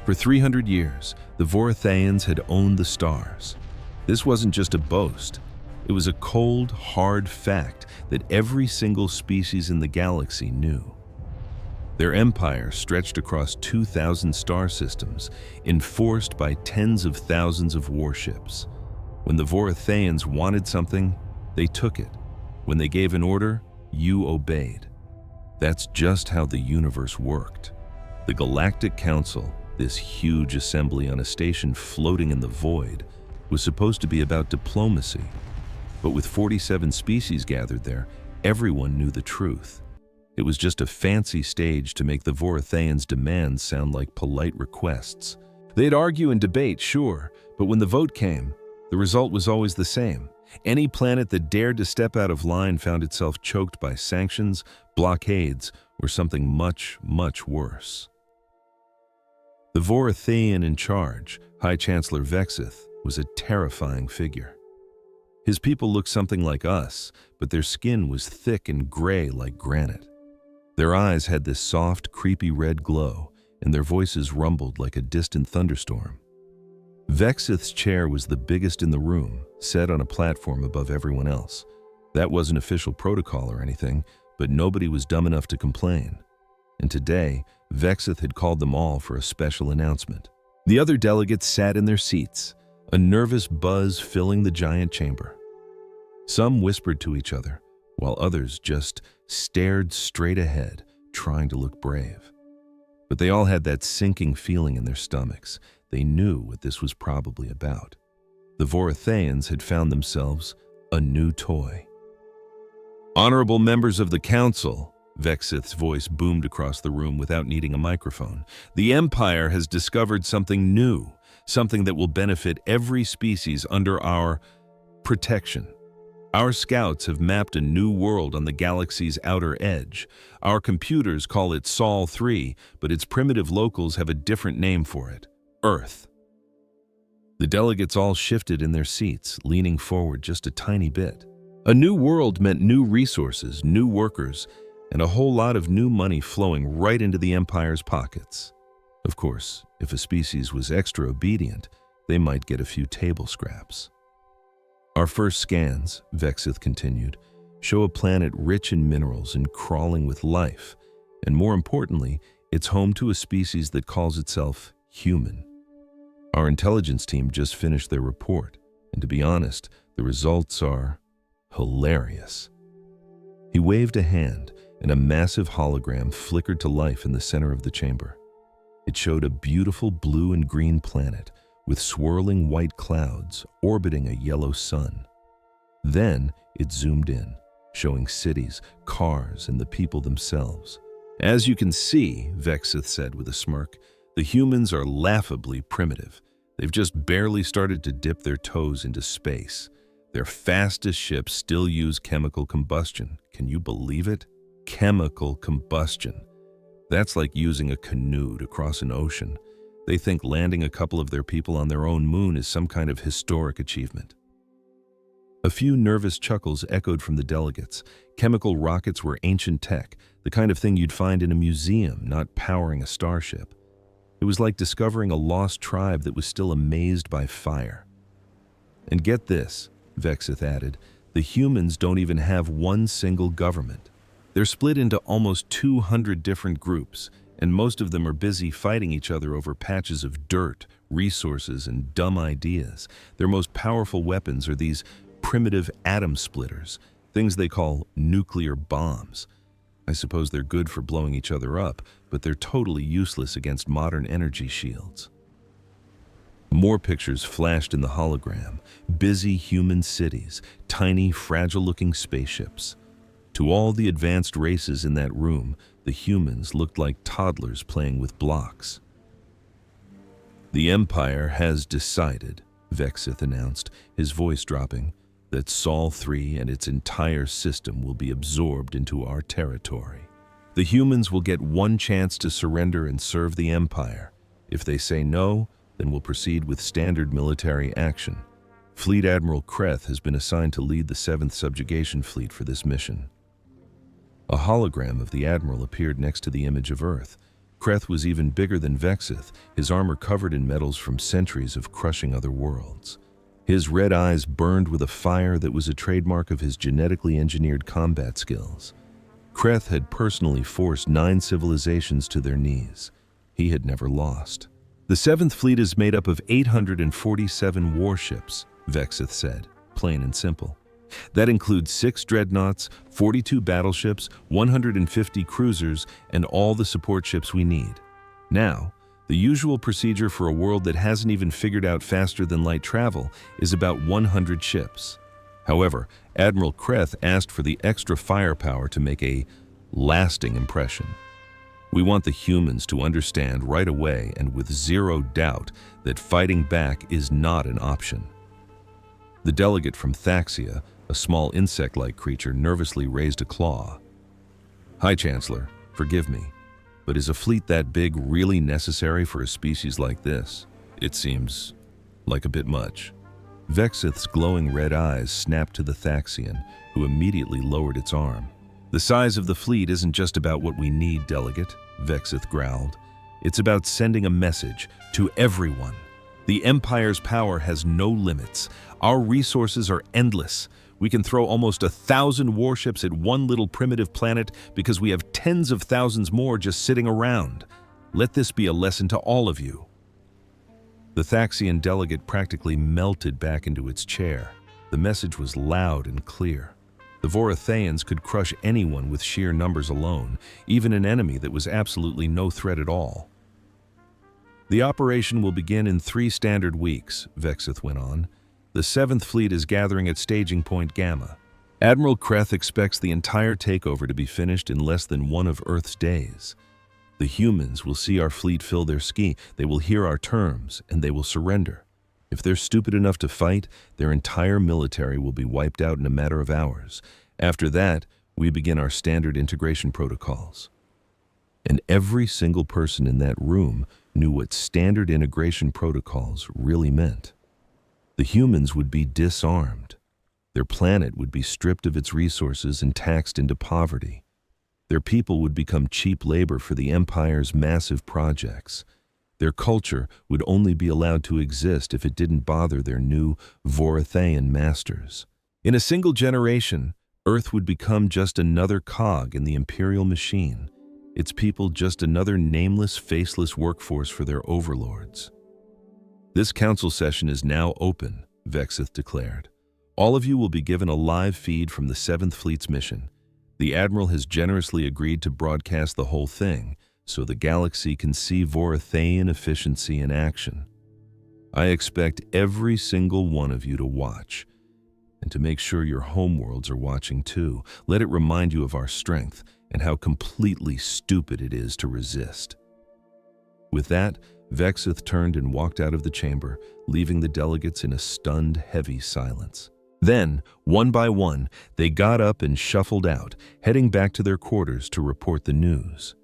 For 300 years, the Vorathaians had owned the stars. This wasn't just a boast. It was a cold, hard fact that every single species in the galaxy knew. Their empire stretched across 2,000 star systems, enforced by tens of thousands of warships. When the Vorathaians wanted something, they took it. When they gave an order, you obeyed. That's just how the universe worked. The Galactic Council, this huge assembly on a station floating in the void, was supposed to be about diplomacy. But with 47 species gathered there, everyone knew the truth. It was just a fancy stage to make the Vorathaians' demands sound like polite requests. They'd argue and debate, sure, but when the vote came, the result was always the same. Any planet that dared to step out of line found itself choked by sanctions, blockades, or something much, much worse. The Vorathaian in charge, High Chancellor Vexith, was a terrifying figure. His people looked something like us, but their skin was thick and gray like granite. Their eyes had this soft, creepy red glow, and their voices rumbled like a distant thunderstorm. Vexith's chair was the biggest in the room, set on a platform above everyone else. That wasn't official protocol or anything, but nobody was dumb enough to complain. And today, Vexith had called them all for a special announcement. The other delegates sat in their seats, a nervous buzz filling the giant chamber. Some whispered to each other, while others just stared straight ahead, trying to look brave. But they all had that sinking feeling in their stomachs. They knew what this was probably about. The Vorathaians had found themselves a new toy. "Honorable members of the Council," Vexith's voice boomed across the room without needing a microphone. "The Empire has discovered something new, something that will benefit every species under our protection. Our scouts have mapped a new world on the galaxy's outer edge. Our computers call it Sol 3, but its primitive locals have a different name for it: Earth." The delegates all shifted in their seats, leaning forward just a tiny bit. A new world meant new resources, new workers, and a whole lot of new money flowing right into the Empire's pockets. Of course, if a species was extra obedient, they might get a few table scraps. "Our first scans," Vexith continued, "show a planet rich in minerals and crawling with life, and more importantly, it's home to a species that calls itself human. Our intelligence team just finished their report, and to be honest, the results are hilarious." He waved a hand, and a massive hologram flickered to life in the center of the chamber. It showed a beautiful blue and green planet with swirling white clouds orbiting a yellow sun. Then it zoomed in, showing cities, cars, and the people themselves. "As you can see," Vexith said with a smirk, "the humans are laughably primitive. They've just barely started to dip their toes into space. Their fastest ships still use chemical combustion. Can you believe it? Chemical combustion. That's like using a canoe to cross an ocean. They think landing a couple of their people on their own moon is some kind of historic achievement." A few nervous chuckles echoed from the delegates. Chemical rockets were ancient tech, the kind of thing you'd find in a museum, not powering a starship. It was like discovering a lost tribe that was still amazed by fire. "And get this," Vexith added, "the humans don't even have one single government. They're split into almost 200 different groups, and most of them are busy fighting each other over patches of dirt, resources, and dumb ideas. Their most powerful weapons are these primitive atom splitters, things they call nuclear bombs. I suppose they're good for blowing each other up, but they're totally useless against modern energy shields." More pictures flashed in the hologram: busy human cities, tiny, fragile-looking spaceships. To all the advanced races in that room, the humans looked like toddlers playing with blocks. "The Empire has decided," Vexith announced, his voice dropping, "that Sol 3 and its entire system will be absorbed into our territory. The humans will get one chance to surrender and serve the Empire. If they say no, then we'll proceed with standard military action. Fleet Admiral Kreth has been assigned to lead the 7th Subjugation Fleet for this mission." A hologram of the Admiral appeared next to the image of Earth. Kreth was even bigger than Vexith, his armor covered in metals from centuries of crushing other worlds. His red eyes burned with a fire that was a trademark of his genetically engineered combat skills. Kreth had personally forced 9 civilizations to their knees. He had never lost. The Seventh Fleet is made up of 847 warships, Vexith said, plain and simple. That includes 6 dreadnoughts, 42 battleships, 150 cruisers, and all the support ships we need. Now, the usual procedure for a world that hasn't even figured out faster-than-light travel is about 100 ships. However, Admiral Kreth asked for the extra firepower to make a lasting impression. We want the humans to understand right away and with zero doubt that fighting back is not an option. The delegate from Thaxia, a small insect-like creature, nervously raised a claw. "Hi, Chancellor. Forgive me, but is a fleet that big really necessary for a species like this? It seems like a bit much." Vexith's glowing red eyes snapped to the Thaxian, who immediately lowered its arm. "The size of the fleet isn't just about what we need, delegate," Vexith growled. "It's about sending a message to everyone. The Empire's power has no limits. Our resources are endless. We can throw almost 1,000 warships at one little primitive planet because we have tens of thousands more just sitting around. Let this be a lesson to all of you." The Thaxian delegate practically melted back into its chair. The message was loud and clear. The Voratheians could crush anyone with sheer numbers alone, even an enemy that was absolutely no threat at all. "The operation will begin in 3 standard weeks," Vexith went on. "The Seventh Fleet is gathering at Staging Point Gamma. Admiral Kreth expects the entire takeover to be finished in less than one of Earth's days. The humans will see our fleet fill their ski, they will hear our terms, and they will surrender. If they're stupid enough to fight, their entire military will be wiped out in a matter of hours. After that, we begin our standard integration protocols." And every single person in that room knew what standard integration protocols really meant. The humans would be disarmed. Their planet would be stripped of its resources and taxed into poverty. Their people would become cheap labor for the Empire's massive projects. Their culture would only be allowed to exist if it didn't bother their new Voratheian masters. In a single generation, Earth would become just another cog in the Imperial machine, its people just another nameless, faceless workforce for their overlords. "This council session is now open," Vexith declared. "All of you will be given a live feed from the Seventh Fleet's mission. The Admiral has generously agreed to broadcast the whole thing, so the galaxy can see Voratheian efficiency in action. I expect every single one of you to watch, and to make sure your homeworlds are watching too. Let it remind you of our strength and how completely stupid it is to resist." With that, Vexith turned and walked out of the chamber, leaving the delegates in a stunned, heavy silence. Then, one by one, they got up and shuffled out, heading back to their quarters to report the news.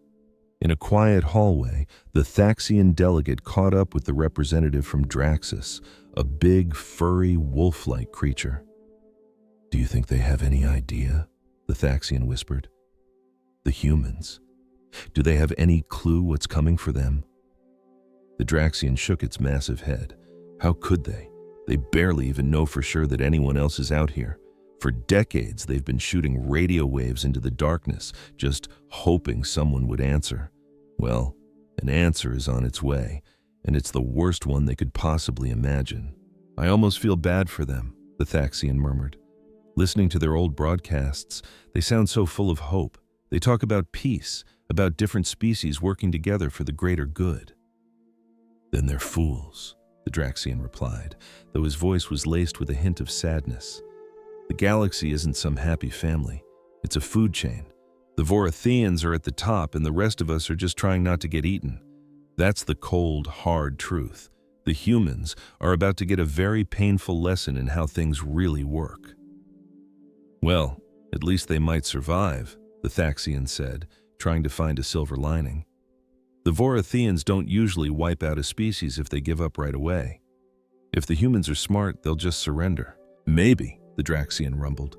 In a quiet hallway, the Thaxian delegate caught up with the representative from Draxus, a big, furry, wolf-like creature. "Do you think they have any idea?" the Thaxian whispered. "The humans. Do they have any clue what's coming for them?" The Draxian shook its massive head. How could they? They barely even know for sure that anyone else is out here. For decades, they've been shooting radio waves into the darkness, just hoping someone would answer. Well, an answer is on its way, and it's the worst one they could possibly imagine. "I almost feel bad for them," the Thaxian murmured. "Listening to their old broadcasts, they sound so full of hope. They talk about peace, about different species working together for the greater good." "Then they're fools," the Draxian replied, though his voice was laced with a hint of sadness. "The galaxy isn't some happy family. It's a food chain. The Voratheians are at the top, and the rest of us are just trying not to get eaten. That's the cold, hard truth. The humans are about to get a very painful lesson in how things really work." "Well, at least they might survive," the Thaxian said, trying to find a silver lining. "The Voratheians don't usually wipe out a species if they give up right away. If the humans are smart, they'll just surrender." "Maybe," the Draxian rumbled.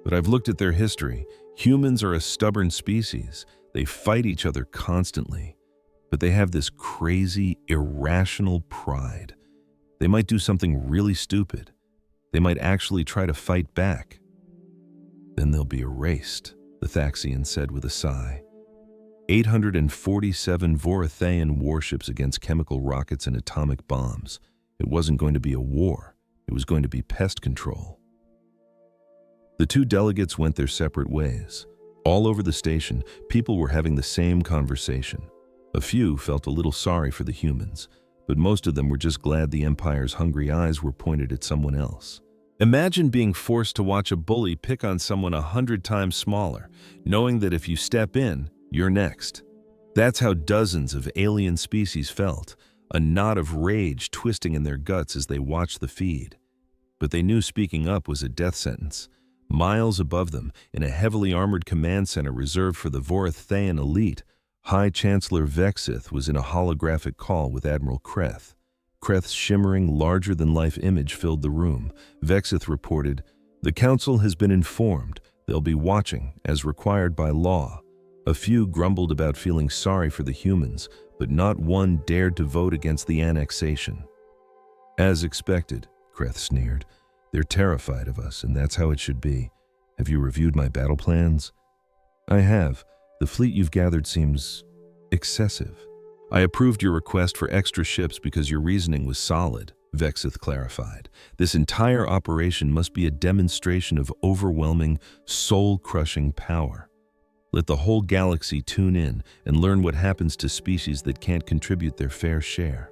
"But I've looked at their history. Humans are a stubborn species. They fight each other constantly. but they have this crazy, irrational pride. They might do something really stupid. They might actually try to fight back. Then they'll be erased, the Thaxian said with a sigh. 847 Vorithaean warships against chemical rockets and atomic bombs. It wasn't going to be a war. It was going to be pest control. The two delegates went their separate ways. All over the station, people were having the same conversation. A few felt a little sorry for the humans, but most of them were just glad the Empire's hungry eyes were pointed at someone else. Imagine being forced to watch a bully pick on someone 100 times smaller, knowing that if you step in, you're next. That's how dozens of alien species felt, a knot of rage twisting in their guts as they watched the feed. But they knew speaking up was a death sentence. Miles above them, in a heavily armored command center reserved for the Vorithaean elite, High Chancellor Vexith was in a holographic call with Admiral Kreth. Kreth's shimmering, larger-than-life image filled the room. Vexith reported, "The Council has been informed. They'll be watching, as required by law." A few grumbled about feeling sorry for the humans, but not one dared to vote against the annexation. "As expected," Kreth sneered. "They're terrified of us, and that's how it should be. Have you reviewed my battle plans?" "I have. The fleet you've gathered seems excessive." "I approved your request for extra ships because your reasoning was solid," Vexith clarified. "This entire operation must be a demonstration of overwhelming, soul-crushing power. Let the whole galaxy tune in and learn what happens to species that can't contribute their fair share."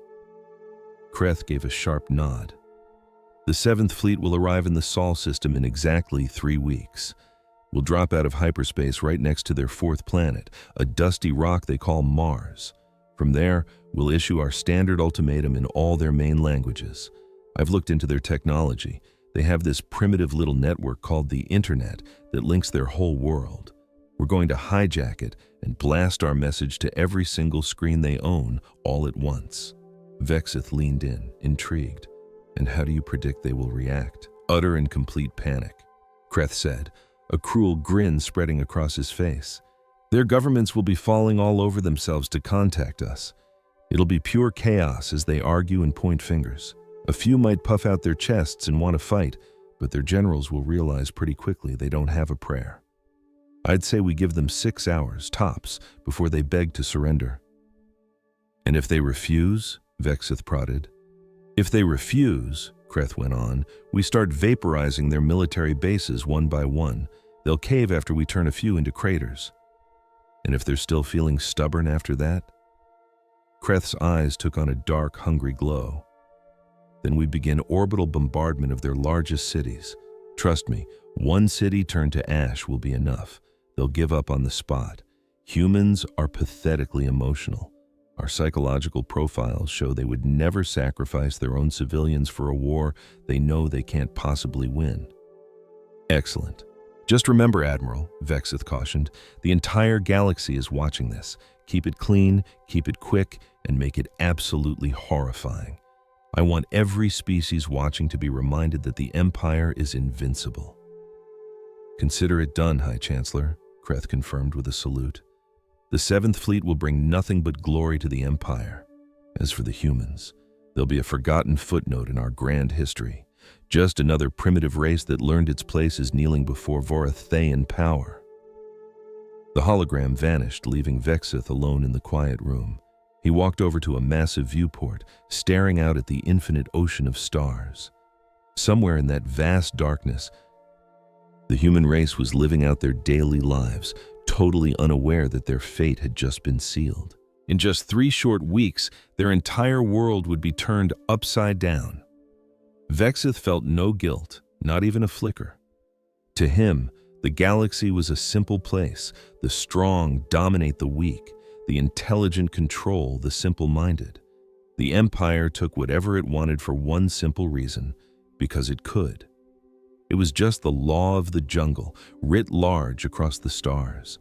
Kreth gave a sharp nod. "The 7th Fleet will arrive in the Sol system in exactly 3 weeks. We'll drop out of hyperspace right next to their 4th planet, a dusty rock they call Mars. From there, we'll issue our standard ultimatum in all their main languages. I've looked into their technology. They have this primitive little network called the Internet that links their whole world. We're going to hijack it and blast our message to every single screen they own all at once." Vexith leaned in, intrigued. "And how do you predict they will react?" "Utter and complete panic," Kreth said, a cruel grin spreading across his face. "Their governments will be falling all over themselves to contact us. It'll be pure chaos as they argue and point fingers. A few might puff out their chests and want to fight, but their generals will realize pretty quickly they don't have a prayer. I'd say we give them 6 hours, tops, before they beg to surrender." "And if they refuse?" Vexith prodded. "If they refuse," Kreth went on, "we start vaporizing their military bases one by one. They'll cave after we turn a few into craters." "And if they're still feeling stubborn after that?" Kreth's eyes took on a dark, hungry glow. "Then we begin orbital bombardment of their largest cities. Trust me, one city turned to ash will be enough. They'll give up on the spot. Humans are pathetically emotional. Our psychological profiles show they would never sacrifice their own civilians for a war they know they can't possibly win." "Excellent. Just remember, Admiral," Vexith cautioned, "the entire galaxy is watching this. Keep it clean, keep it quick, and make it absolutely horrifying. I want every species watching to be reminded that the Empire is invincible." "Consider it done, High Chancellor," Kreth confirmed with a salute. "The 7th Fleet will bring nothing but glory to the Empire. As for the humans, they'll be a forgotten footnote in our grand history. Just another primitive race that learned its place as kneeling before Vorithaean power." The hologram vanished, leaving Vexith alone in the quiet room. He walked over to a massive viewport, staring out at the infinite ocean of stars. Somewhere in that vast darkness, the human race was living out their daily lives, totally unaware that their fate had just been sealed. In just 3 short weeks, their entire world would be turned upside down. Vexith felt no guilt, not even a flicker. To him, the galaxy was a simple place. The strong dominate the weak, the intelligent control the simple-minded. The Empire took whatever it wanted for one simple reason, because it could. It was just the law of the jungle, writ large across the stars.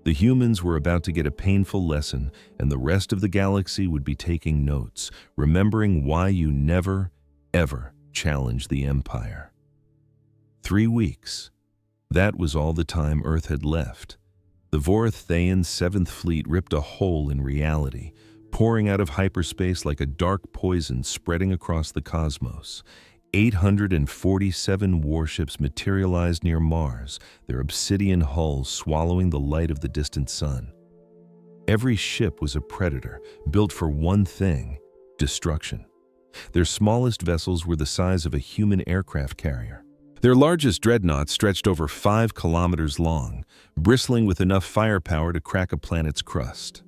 The humans were about to get a painful lesson, and the rest of the galaxy would be taking notes, remembering why you never, ever challenge the Empire. 3 weeks. That was all the time Earth had left. The Vorithaean 7th Fleet ripped a hole in reality, pouring out of hyperspace like a dark poison spreading across the cosmos. 847 warships materialized near Mars, their obsidian hulls swallowing the light of the distant sun. Every ship was a predator, built for one thing: destruction. Their smallest vessels were the size of a human aircraft carrier. Their largest dreadnought stretched over 5 kilometers long, bristling with enough firepower to crack a planet's crust.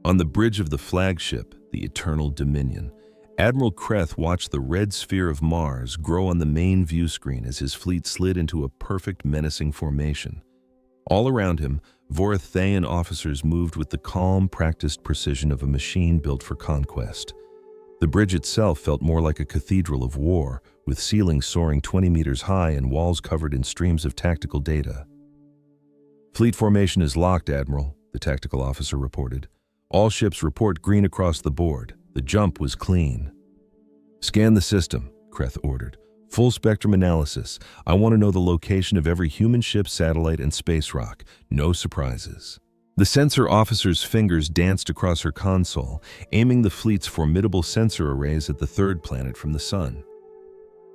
On the bridge of the flagship, the Eternal Dominion, Admiral Kreth watched the red sphere of Mars grow on the main view screen as his fleet slid into a perfect, menacing formation. All around him, Vorathaean officers moved with the calm, practiced precision of a machine built for conquest. The bridge itself felt more like a cathedral of war, with ceilings soaring 20 meters high and walls covered in streams of tactical data. "Fleet formation is locked, Admiral," the tactical officer reported. "All ships report green across the board. The jump was clean." "Scan the system," Kreth ordered. "Full spectrum analysis. I want to know the location of every human ship, satellite, and space rock. No surprises." The sensor officer's fingers danced across her console, aiming the fleet's formidable sensor arrays at the third planet from the sun.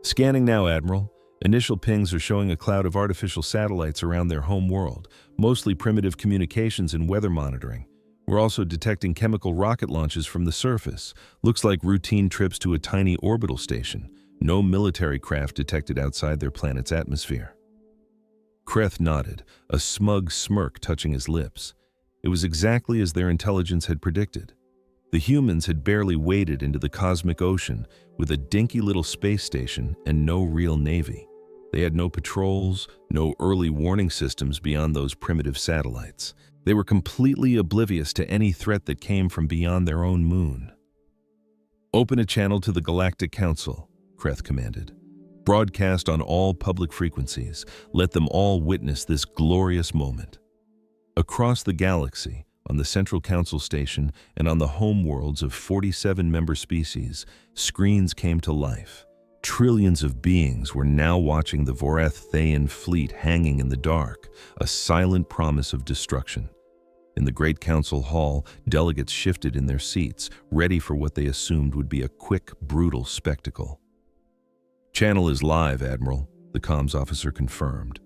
"Scanning now, Admiral. Initial pings are showing a cloud of artificial satellites around their home world, mostly primitive communications and weather monitoring. We're also detecting chemical rocket launches from the surface. Looks like routine trips to a tiny orbital station. No military craft detected outside their planet's atmosphere." Kreth nodded, a smug smirk touching his lips. It was exactly as their intelligence had predicted. The humans had barely waded into the cosmic ocean with a dinky little space station and no real navy. They had no patrols, no early warning systems beyond those primitive satellites. They were completely oblivious to any threat that came from beyond their own moon. "Open a channel to the Galactic Council," Kreth commanded. "Broadcast on all public frequencies. Let them all witness this glorious moment." Across the galaxy, on the Central Council Station and on the home worlds of 47 member species, screens came to life. Trillions of beings were now watching the Vorathaean fleet hanging in the dark, a silent promise of destruction. In the Great Council Hall, delegates shifted in their seats, ready for what they assumed would be a quick, brutal spectacle. "Channel is live, Admiral," the comms officer confirmed.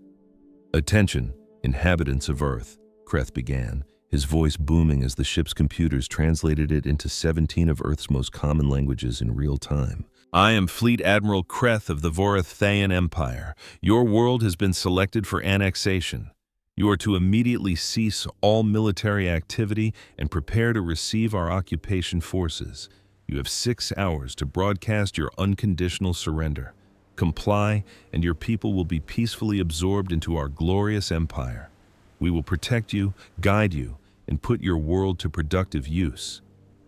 "Attention, inhabitants of Earth," Kreth began, his voice booming as the ship's computers translated it into 17 of Earth's most common languages in real time. "I am Fleet Admiral Kreth of the Vorathaean Empire. Your world has been selected for annexation. You are to immediately cease all military activity and prepare to receive our occupation forces. You have 6 hours to broadcast your unconditional surrender. Comply, and your people will be peacefully absorbed into our glorious empire. We will protect you, guide you, and put your world to productive use.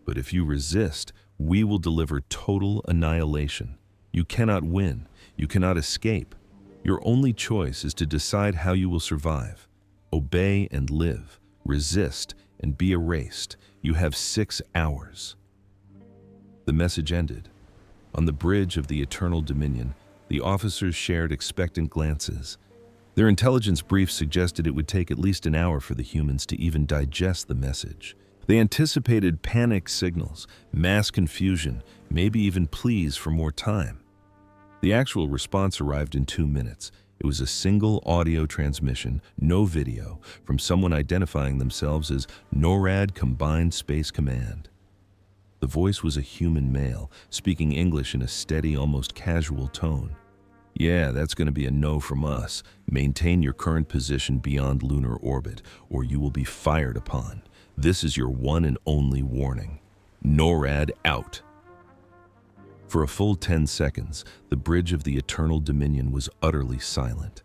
But if you resist, we will deliver total annihilation. You cannot win. You cannot escape. Your only choice is to decide how you will survive. Obey and live. Resist and be erased. You have 6 hours." The message ended. On the bridge of the Eternal Dominion, the officers shared expectant glances. Their intelligence brief suggested it would take at least an hour for the humans to even digest the message. They anticipated panic signals, mass confusion, maybe even pleas for more time. The actual response arrived in 2 minutes. It was a single audio transmission, no video, from someone identifying themselves as NORAD Combined Space Command. The voice was a human male, speaking English in a steady, almost casual tone. "Yeah, that's going to be a no from us. Maintain your current position beyond lunar orbit, or you will be fired upon. This is your one and only warning. NORAD out." For a full 10 seconds, the bridge of the Eternal Dominion was utterly silent.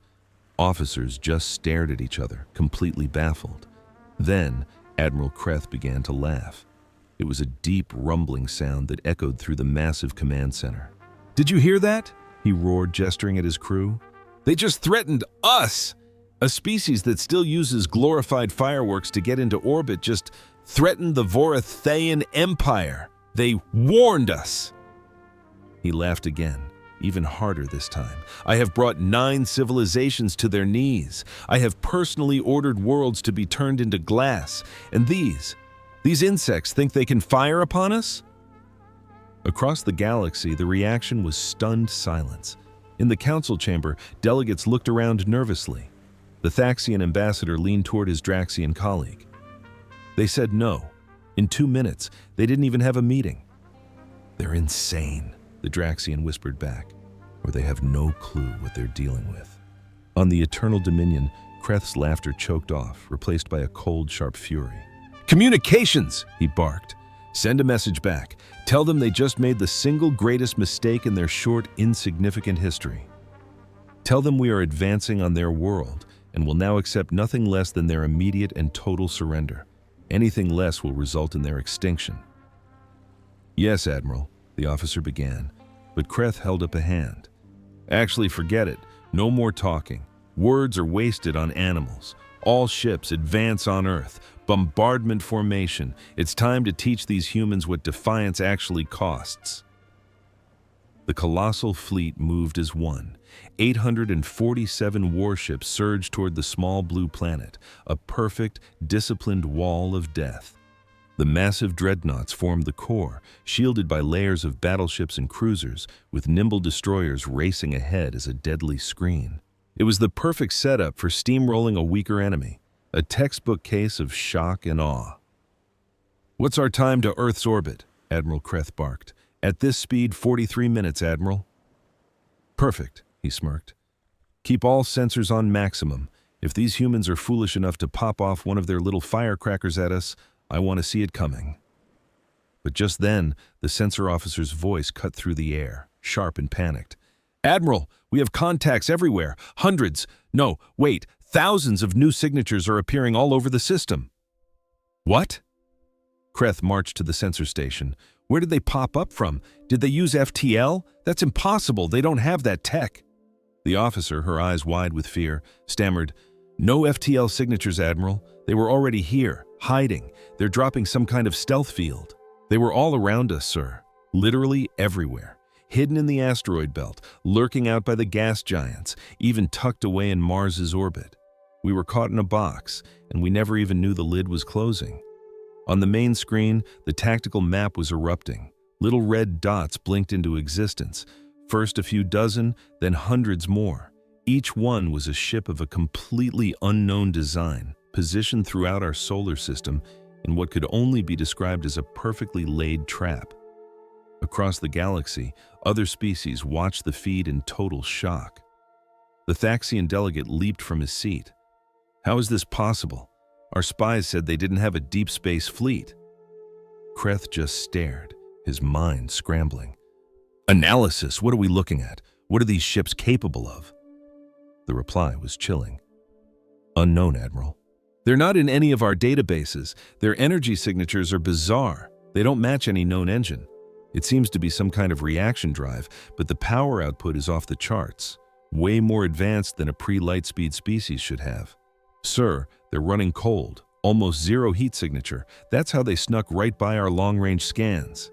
Officers just stared at each other, completely baffled. Then, Admiral Kreth began to laugh. It was a deep, rumbling sound that echoed through the massive command center. "Did you hear that?" he roared, gesturing at his crew. "They just threatened us! A species that still uses glorified fireworks to get into orbit just threatened the Vorathaean Empire. They warned us!" He laughed again, even harder this time. "I have brought 9 civilizations to their knees. I have personally ordered worlds to be turned into glass. And these These insects think they can fire upon us? Across the galaxy, the reaction was stunned silence. In the council chamber, delegates looked around nervously. The Thaxian ambassador leaned toward his Draxian colleague. They said no. In 2 minutes, they didn't even have a meeting. They're insane, the Draxian whispered back, or they have no clue what they're dealing with. On the Eternal Dominion, Kreth's laughter choked off, replaced by a cold, sharp fury. Communications, he barked. Send a message back. Tell them they just made the single greatest mistake in their short, insignificant history. Tell them we are advancing on their world and will now accept nothing less than their immediate and total surrender. Anything less will result in their extinction. Yes, Admiral, the officer began, but Kreth held up a hand. Actually, forget it. No more talking. Words are wasted on animals. All ships advance on Earth. Bombardment formation. It's time to teach these humans what defiance actually costs. The colossal fleet moved as one. 847 warships surged toward the small blue planet, a perfect, disciplined wall of death. The massive dreadnoughts formed the core, shielded by layers of battleships and cruisers, with nimble destroyers racing ahead as a deadly screen. It was the perfect setup for steamrolling a weaker enemy, a textbook case of shock and awe. What's our time to Earth's orbit? Admiral Kreth barked. At this speed, 43 minutes, Admiral. Perfect, he smirked. Keep all sensors on maximum. If these humans are foolish enough to pop off one of their little firecrackers at us, I want to see it coming. But just then, the sensor officer's voice cut through the air, sharp and panicked. Admiral, we have contacts everywhere. Hundreds, no, wait, thousands of new signatures are appearing all over the system. What? Kreth marched to the sensor station. Where did they pop up from? Did they use FTL? That's impossible. They don't have that tech. The officer, her eyes wide with fear, stammered, No FTL signatures, Admiral. They were already here, hiding. They're dropping some kind of stealth field. They were all around us, sir. Literally everywhere. Hidden in the asteroid belt, lurking out by the gas giants, even tucked away in Mars's orbit. We were caught in a box, and we never even knew the lid was closing. On the main screen, the tactical map was erupting. Little red dots blinked into existence. First a few dozen, then hundreds more. Each one was a ship of a completely unknown design, positioned throughout our solar system in what could only be described as a perfectly laid trap. Across the galaxy, other species watched the feed in total shock. The Thaxian delegate leaped from his seat. How is this possible? Our spies said they didn't have a deep space fleet. Kreth just stared, his mind scrambling. Analysis, what are we looking at? What are these ships capable of? The reply was chilling. Unknown, Admiral. They're not in any of our databases. Their energy signatures are bizarre. They don't match any known engine. It seems to be some kind of reaction drive, but the power output is off the charts. Way more advanced than a pre-lightspeed species should have. Sir, they're running cold, almost zero heat signature. That's how they snuck right by our long-range scans.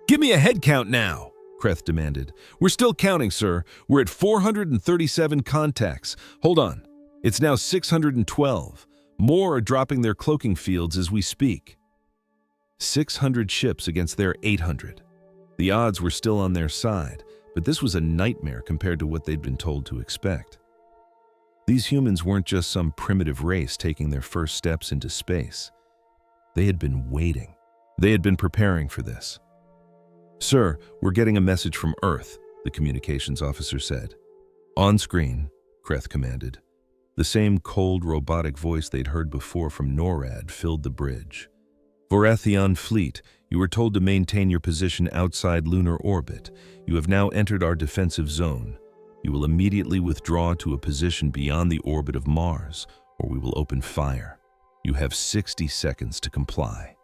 Give me a head count now, Kreth demanded. We're still counting, sir. We're at 437 contacts. Hold on. It's now 612. More are dropping their cloaking fields as we speak. 600 ships against their 800. The odds were still on their side, but this was a nightmare compared to what they'd been told to expect. These humans weren't just some primitive race taking their first steps into space. They had been waiting. They had been preparing for this. Sir, we're getting a message from Earth, the communications officer said. On screen, Kreth commanded. The same cold, robotic voice they'd heard before from NORAD filled the bridge. Vorathion Fleet, you were told to maintain your position outside lunar orbit. You have now entered our defensive zone. You will immediately withdraw to a position beyond the orbit of Mars, or we will open fire. You have 60 seconds to comply.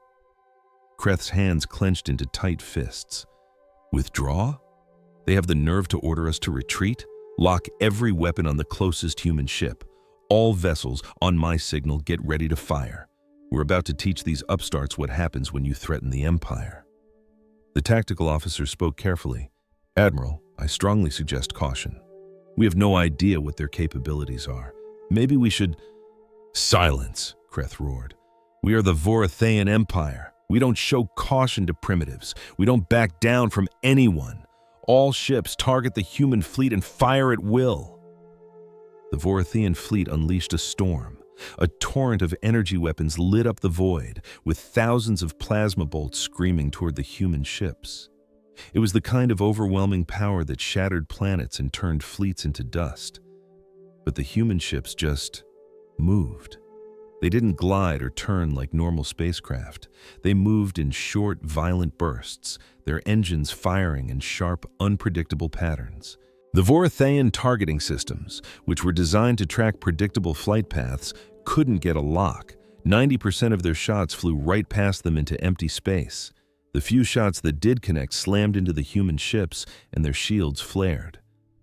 Kreth's hands clenched into tight fists. Withdraw? They have the nerve to order us to retreat? Lock every weapon on the closest human ship. All vessels, on my signal, get ready to fire. We're about to teach these upstarts what happens when you threaten the Empire. The tactical officer spoke carefully. Admiral, I strongly suggest caution. We have no idea what their capabilities are. Maybe we should... Silence, Kreth roared. "We are the Vorathean Empire. We don't show caution to primitives. We don't back down from anyone. All ships target the human fleet and fire at will." The Vorathean fleet unleashed a storm. A torrent of energy weapons lit up the void, with thousands of plasma bolts screaming toward the human ships. It was the kind of overwhelming power that shattered planets and turned fleets into dust. But the human ships just moved. They didn't glide or turn like normal spacecraft. They moved in short, violent bursts, their engines firing in sharp, unpredictable patterns. The Vorathean targeting systems, which were designed to track predictable flight paths, couldn't get a lock. 90% of their shots flew right past them into empty space. The few shots that did connect slammed into the human ships, and their shields flared.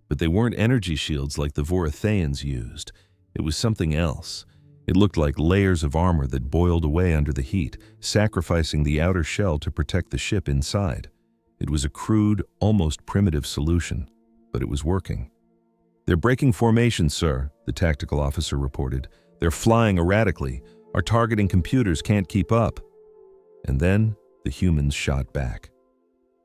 But they weren't energy shields like the Voratheans used. It was something else. It looked like layers of armor that boiled away under the heat, sacrificing the outer shell to protect the ship inside. It was a crude, almost primitive solution, but it was working. "They're breaking formation, sir," the tactical officer reported. "They're flying erratically. Our targeting computers can't keep up." And then the humans shot back.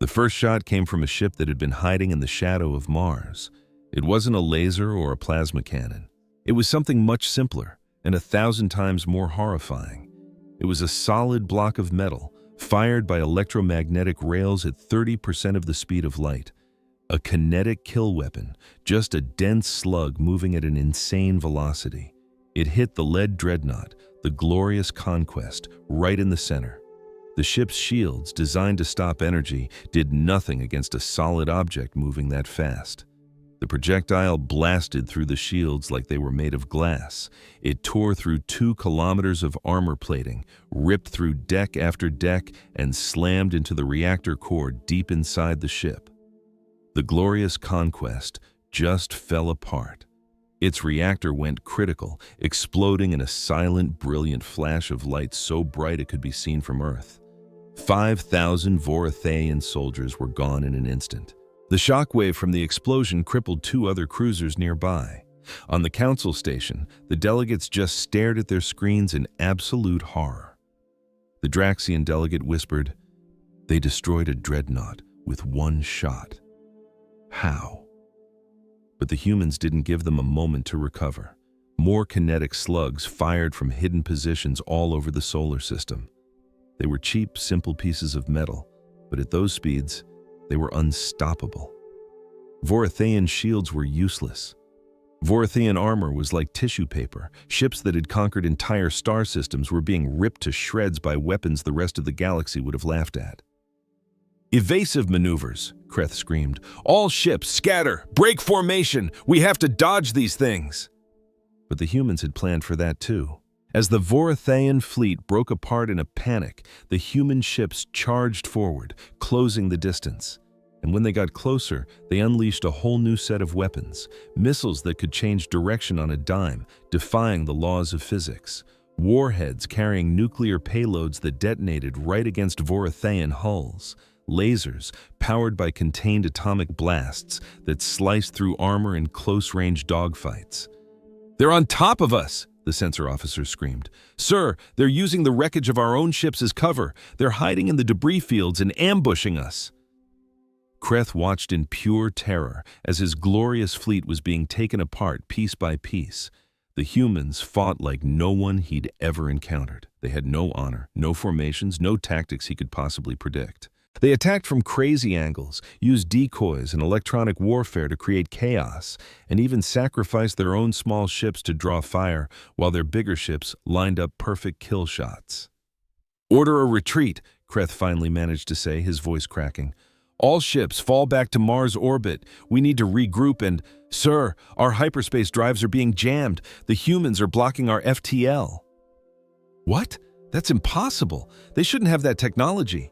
The first shot came from a ship that had been hiding in the shadow of Mars. It wasn't a laser or a plasma cannon. It was something much simpler and 1,000 times more horrifying. It was a solid block of metal, fired by electromagnetic rails at 30% of the speed of light. A kinetic kill weapon, just a dense slug moving at an insane velocity. It hit the lead dreadnought, the glorious Conquest, right in the center. The ship's shields, designed to stop energy, did nothing against a solid object moving that fast. The projectile blasted through the shields like they were made of glass. It tore through 2 kilometers of armor plating, ripped through deck after deck, and slammed into the reactor core deep inside the ship. The glorious Conquest just fell apart. Its reactor went critical, exploding in a silent, brilliant flash of light so bright it could be seen from Earth. 5,000 Vorathean soldiers were gone in an instant. The shockwave from the explosion crippled 2 other cruisers nearby. On the council station, the delegates just stared at their screens in absolute horror. The Draxian delegate whispered, "They destroyed a dreadnought with 1 shot. How?" But the humans didn't give them a moment to recover. More kinetic slugs fired from hidden positions all over the solar system. They were cheap, simple pieces of metal, but at those speeds, they were unstoppable. Vorathean shields were useless. Vorathean armor was like tissue paper. Ships that had conquered entire star systems were being ripped to shreds by weapons the rest of the galaxy would have laughed at. "Evasive maneuvers," Kreth screamed. "All ships, scatter! Break formation! We have to dodge these things!" But the humans had planned for that too. As the Vorathean fleet broke apart in a panic, the human ships charged forward, closing the distance. And when they got closer, they unleashed a whole new set of weapons, missiles that could change direction on a dime, defying the laws of physics. Warheads carrying nuclear payloads that detonated right against Vorathean hulls. Lasers, powered by contained atomic blasts that sliced through armor in close-range dogfights. "They're on top of us!" the sensor officer screamed. "Sir, they're using the wreckage of our own ships as cover. They're hiding in the debris fields and ambushing us." Kreth watched in pure terror as his glorious fleet was being taken apart piece by piece. The humans fought like no one he'd ever encountered. They had no honor, no formations, no tactics he could possibly predict. They attacked from crazy angles, used decoys and electronic warfare to create chaos, and even sacrificed their own small ships to draw fire while their bigger ships lined up perfect kill shots. "Order a retreat," Kreth finally managed to say, his voice cracking. "All ships fall back to Mars orbit. We need to regroup and, sir, our hyperspace drives are being jammed. The humans are blocking our FTL." "What? That's impossible. They shouldn't have that technology."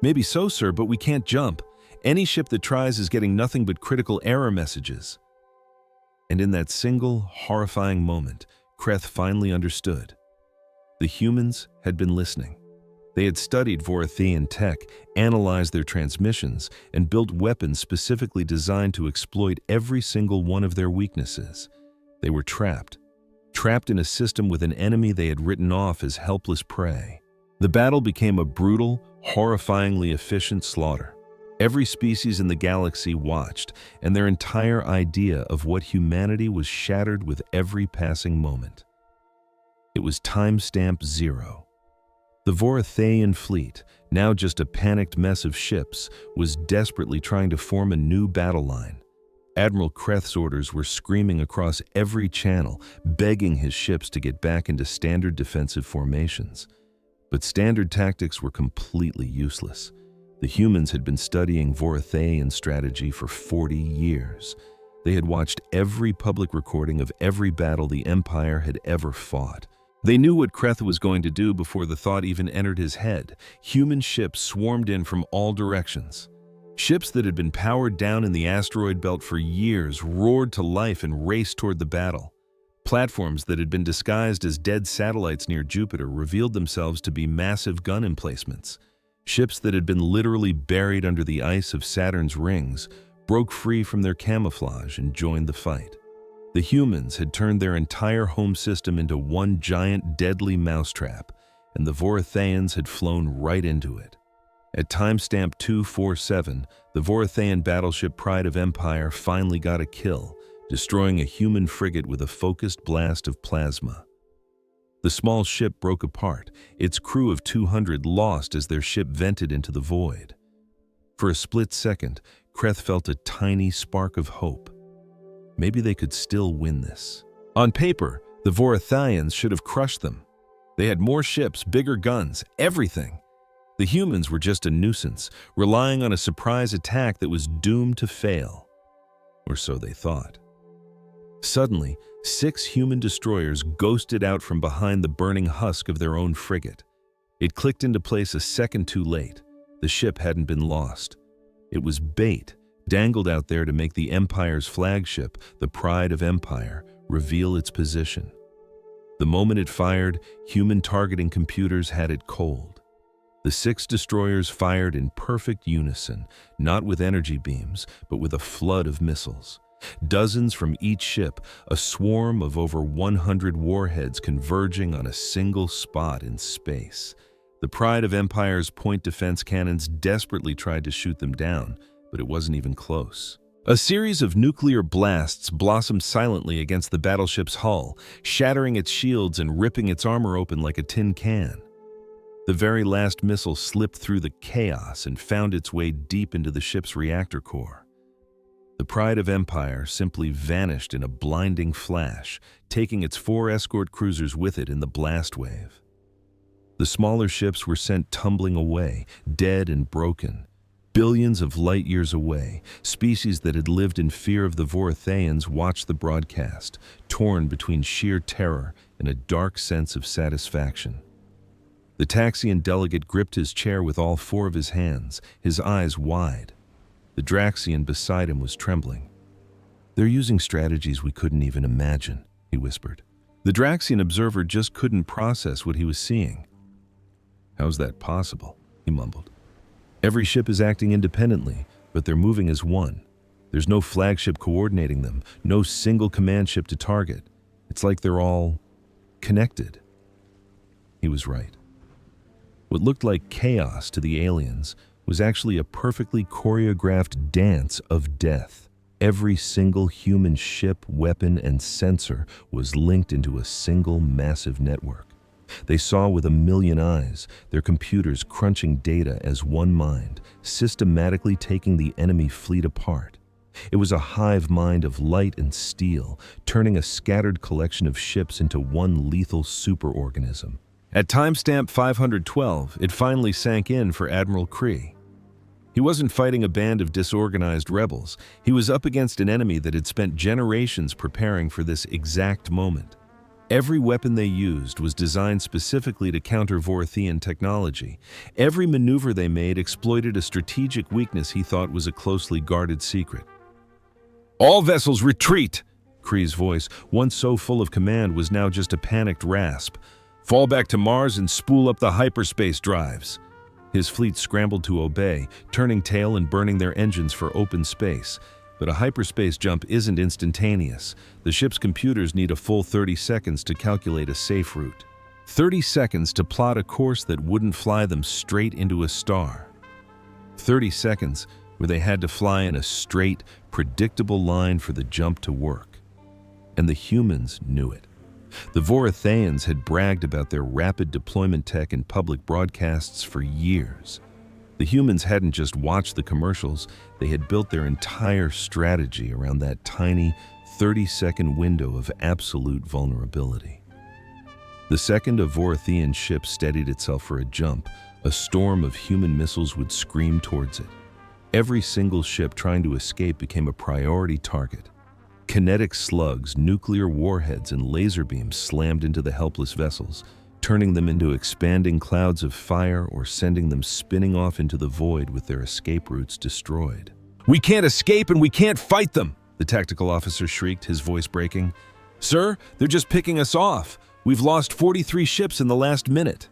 "Maybe so, sir, but we can't jump. Any ship that tries is getting nothing but critical error messages." And in that single, horrifying moment, Kreth finally understood. The humans had been listening. They had studied Vorathean tech, analyzed their transmissions, and built weapons specifically designed to exploit every single one of their weaknesses. They were trapped. trapped in a system with an enemy they had written off as helpless prey. The battle became a brutal, horrifyingly efficient slaughter. Every species in the galaxy watched, and their entire idea of what humanity was shattered with every passing moment. It was timestamp 0. The Voratheian fleet, now just a panicked mess of ships, was desperately trying to form a new battle line. Admiral Kreth's orders were screaming across every channel, begging his ships to get back into standard defensive formations. But standard tactics were completely useless. The humans had been studying Voratheian strategy for 40 years. They had watched every public recording of every battle the Empire had ever fought. They knew what Kreth was going to do before the thought even entered his head. Human ships swarmed in from all directions. Ships that had been powered down in the asteroid belt for years roared to life and raced toward the battle. Platforms that had been disguised as dead satellites near Jupiter revealed themselves to be massive gun emplacements. Ships that had been literally buried under the ice of Saturn's rings broke free from their camouflage and joined the fight. The humans had turned their entire home system into one giant deadly mousetrap, and the Voratheians had flown right into it. At timestamp 247, the Voratheian battleship Pride of Empire finally got a kill, destroying a human frigate with a focused blast of plasma. The small ship broke apart, its crew of 200 lost as their ship vented into the void. For a split second, Kreth felt a tiny spark of hope. Maybe they could still win this. On paper, the Voratheians should have crushed them. They had more ships, bigger guns, everything. The humans were just a nuisance, relying on a surprise attack that was doomed to fail. Or so they thought. Suddenly, 6 human destroyers ghosted out from behind the burning husk of their own frigate. It clicked into place a second too late. The ship hadn't been lost. It was bait, dangled out there to make the Empire's flagship, the Pride of Empire, reveal its position. The moment it fired, human targeting computers had it cold. The 6 destroyers fired in perfect unison, not with energy beams, but with a flood of missiles. Dozens from each ship, a swarm of over 100 warheads converging on a single spot in space. The Pride of Empire's point defense cannons desperately tried to shoot them down, but it wasn't even close. A series of nuclear blasts blossomed silently against the battleship's hull, shattering its shields and ripping its armor open like a tin can. The very last missile slipped through the chaos and found its way deep into the ship's reactor core. The Pride of Empire simply vanished in a blinding flash, taking its 4 escort cruisers with it in the blast wave. The smaller ships were sent tumbling away, dead and broken. Billions of light years away, species that had lived in fear of the Voratheians watched the broadcast, torn between sheer terror and a dark sense of satisfaction. The Taxian delegate gripped his chair with all 4 of his hands, his eyes wide. The Draxian beside him was trembling. "They're using strategies we couldn't even imagine," he whispered. The Draxian observer just couldn't process what he was seeing. "How's that possible?" he mumbled. "Every ship is acting independently, but they're moving as one. There's no flagship coordinating them, no single command ship to target. It's like they're all connected." He was right. What looked like chaos to the aliens was actually a perfectly choreographed dance of death. Every single human ship, weapon, and sensor was linked into a single massive network. They saw with a million eyes, their computers crunching data as one mind, systematically taking the enemy fleet apart. It was a hive mind of light and steel, turning a scattered collection of ships into one lethal superorganism. At timestamp 512, it finally sank in for Admiral Kree. He wasn't fighting a band of disorganized rebels. He was up against an enemy that had spent generations preparing for this exact moment. Every weapon they used was designed specifically to counter Voratheian technology. Every maneuver they made exploited a strategic weakness he thought was a closely guarded secret. "All vessels retreat!" Kree's voice, once so full of command, was now just a panicked rasp. "Fall back to Mars and spool up the hyperspace drives." His fleet scrambled to obey, turning tail and burning their engines for open space. But a hyperspace jump isn't instantaneous. The ship's computers need a full 30 seconds to calculate a safe route. 30 seconds to plot a course that wouldn't fly them straight into a star. 30 seconds where they had to fly in a straight, predictable line for the jump to work. And the humans knew it. The Voratheians had bragged about their rapid deployment tech in public broadcasts for years. The humans hadn't just watched the commercials, they had built their entire strategy around that tiny 30-second window of absolute vulnerability. The second a Voratheian ship steadied itself for a jump, a storm of human missiles would scream towards it. Every single ship trying to escape became a priority target. Kinetic slugs, nuclear warheads, and laser beams slammed into the helpless vessels, turning them into expanding clouds of fire or sending them spinning off into the void with their escape routes destroyed. "We can't escape and we can't fight them!" the tactical officer shrieked, his voice breaking. "Sir, they're just picking us off. We've lost 43 ships in the last minute."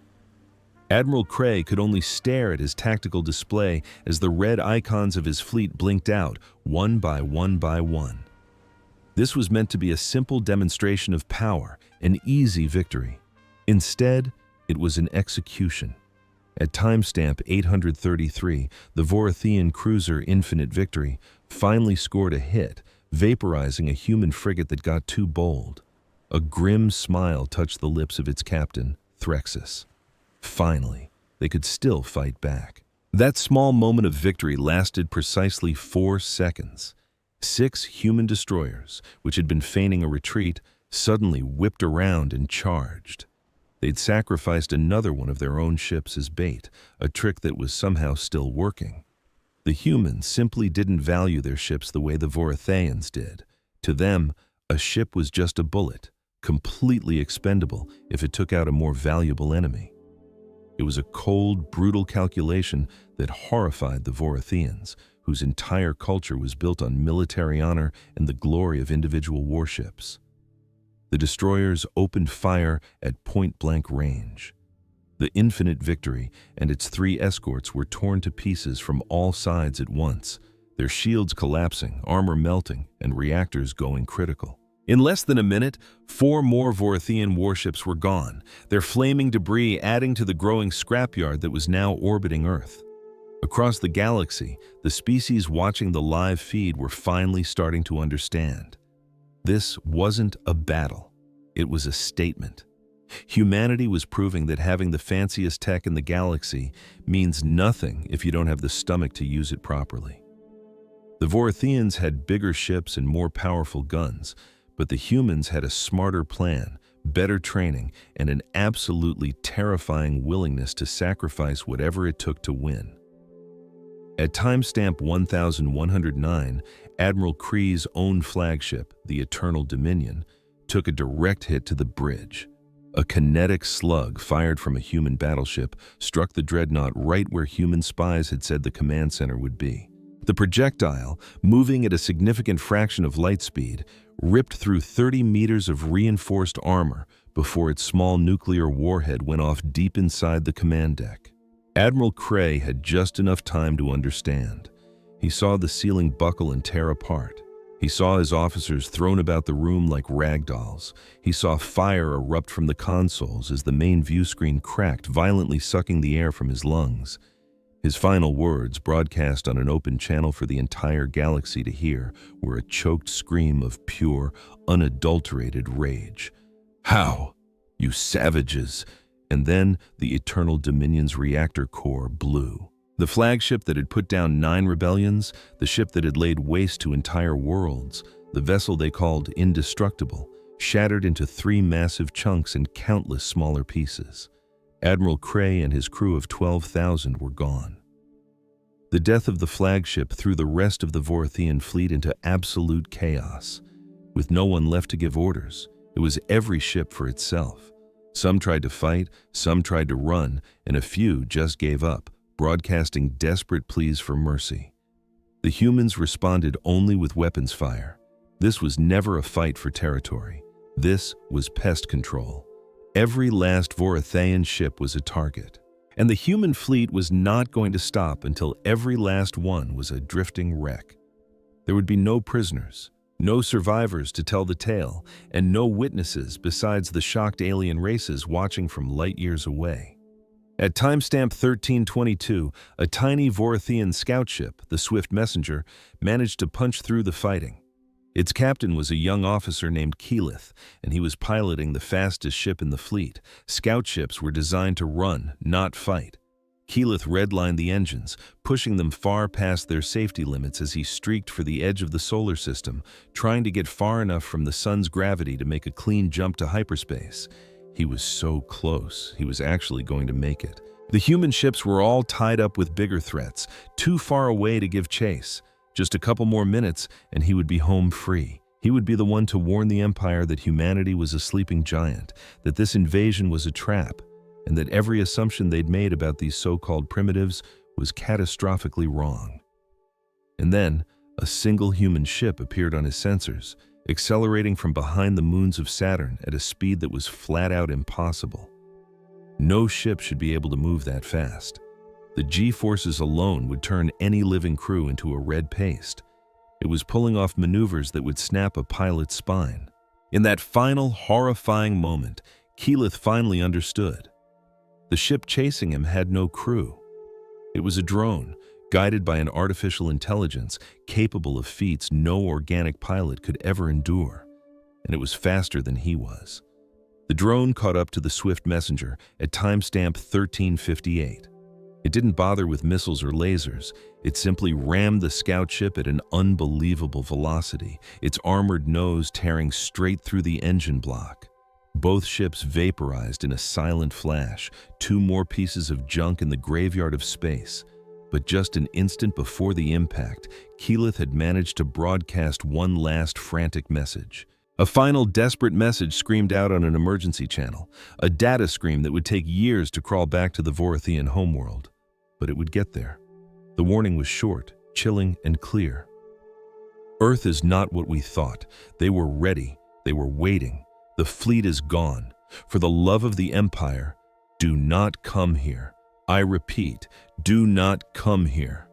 Admiral Cray could only stare at his tactical display as the red icons of his fleet blinked out, one by one by one. This was meant to be a simple demonstration of power, an easy victory. Instead, it was an execution. At timestamp 833, the Voratheian cruiser Infinite Victory finally scored a hit, vaporizing a human frigate that got too bold. A grim smile touched the lips of its captain, Threxus. Finally, they could still fight back. That small moment of victory lasted precisely 4 seconds. 6 human destroyers, which had been feigning a retreat, suddenly whipped around and charged. They'd sacrificed another one of their own ships as bait, a trick that was somehow still working. The humans simply didn't value their ships the way the Voratheians did. To them, a ship was just a bullet, completely expendable if it took out a more valuable enemy. It was a cold, brutal calculation that horrified the Voratheians, whose entire culture was built on military honor and the glory of individual warships. The destroyers opened fire at point-blank range. The Infinite Victory and its 3 escorts were torn to pieces from all sides at once, their shields collapsing, armor melting, and reactors going critical. In less than a minute, 4 more Voratheian warships were gone, their flaming debris adding to the growing scrapyard that was now orbiting Earth. Across the galaxy, the species watching the live feed were finally starting to understand. This wasn't a battle. It was a statement. Humanity was proving that having the fanciest tech in the galaxy means nothing if you don't have the stomach to use it properly. The Voratheians had bigger ships and more powerful guns, but the humans had a smarter plan, better training, and an absolutely terrifying willingness to sacrifice whatever it took to win. At timestamp 1109, Admiral Kree's own flagship, the Eternal Dominion, took a direct hit to the bridge. A kinetic slug fired from a human battleship struck the dreadnought right where human spies had said the command center would be. The projectile, moving at a significant fraction of light speed, ripped through 30 meters of reinforced armor before its small nuclear warhead went off deep inside the command deck. Admiral Cray had just enough time to understand. He saw the ceiling buckle and tear apart. He saw his officers thrown about the room like rag dolls. He saw fire erupt from the consoles as the main view screen cracked, violently sucking the air from his lungs. His final words, broadcast on an open channel for the entire galaxy to hear, were a choked scream of pure, unadulterated rage. "How? You savages!" And then the Eternal Dominion's reactor core blew. The flagship that had put down 9 rebellions, the ship that had laid waste to entire worlds, the vessel they called Indestructible, shattered into 3 massive chunks and countless smaller pieces. Admiral Cray and his crew of 12,000 were gone. The death of the flagship threw the rest of the Voratheian fleet into absolute chaos. With no one left to give orders, it was every ship for itself. Some tried to fight, some tried to run, and a few just gave up, broadcasting desperate pleas for mercy. The humans responded only with weapons fire. This was never a fight for territory. This was pest control. Every last Voratheian ship was a target. And the human fleet was not going to stop until every last one was a drifting wreck. There would be no prisoners, no survivors to tell the tale, and no witnesses besides the shocked alien races watching from light years away. At timestamp 1322, a tiny Vorithian scout ship, the Swift Messenger, managed to punch through the fighting. Its captain was a young officer named Keyleth, and he was piloting the fastest ship in the fleet. Scout ships were designed to run, not fight. Keyleth redlined the engines, pushing them far past their safety limits as he streaked for the edge of the solar system, trying to get far enough from the sun's gravity to make a clean jump to hyperspace. He was so close, he was actually going to make it. The human ships were all tied up with bigger threats, too far away to give chase. Just a couple more minutes, and he would be home free. He would be the one to warn the Empire that humanity was a sleeping giant, that this invasion was a trap, and that every assumption they'd made about these so-called primitives was catastrophically wrong. And then, a single human ship appeared on his sensors, accelerating from behind the moons of Saturn at a speed that was flat out impossible. No ship should be able to move that fast. The G-forces alone would turn any living crew into a red paste. It was pulling off maneuvers that would snap a pilot's spine. In that final, horrifying moment, Keyleth finally understood. The ship chasing him had no crew. It was a drone, guided by an artificial intelligence capable of feats no organic pilot could ever endure, and it was faster than he was. The drone caught up to the Swift Messenger at timestamp 1358. It didn't bother with missiles or lasers. It simply rammed the scout ship at an unbelievable velocity, its armored nose tearing straight through the engine block. Both ships vaporized in a silent flash, two more pieces of junk in the graveyard of space. But just an instant before the impact, Keyleth had managed to broadcast one last frantic message. A final desperate message screamed out on an emergency channel, a data scream that would take years to crawl back to the Vorithian homeworld. But it would get there. The warning was short, chilling, and clear. Earth is not what we thought. They were ready. They were waiting. The fleet is gone. For the love of the Empire, do not come here. I repeat, do not come here.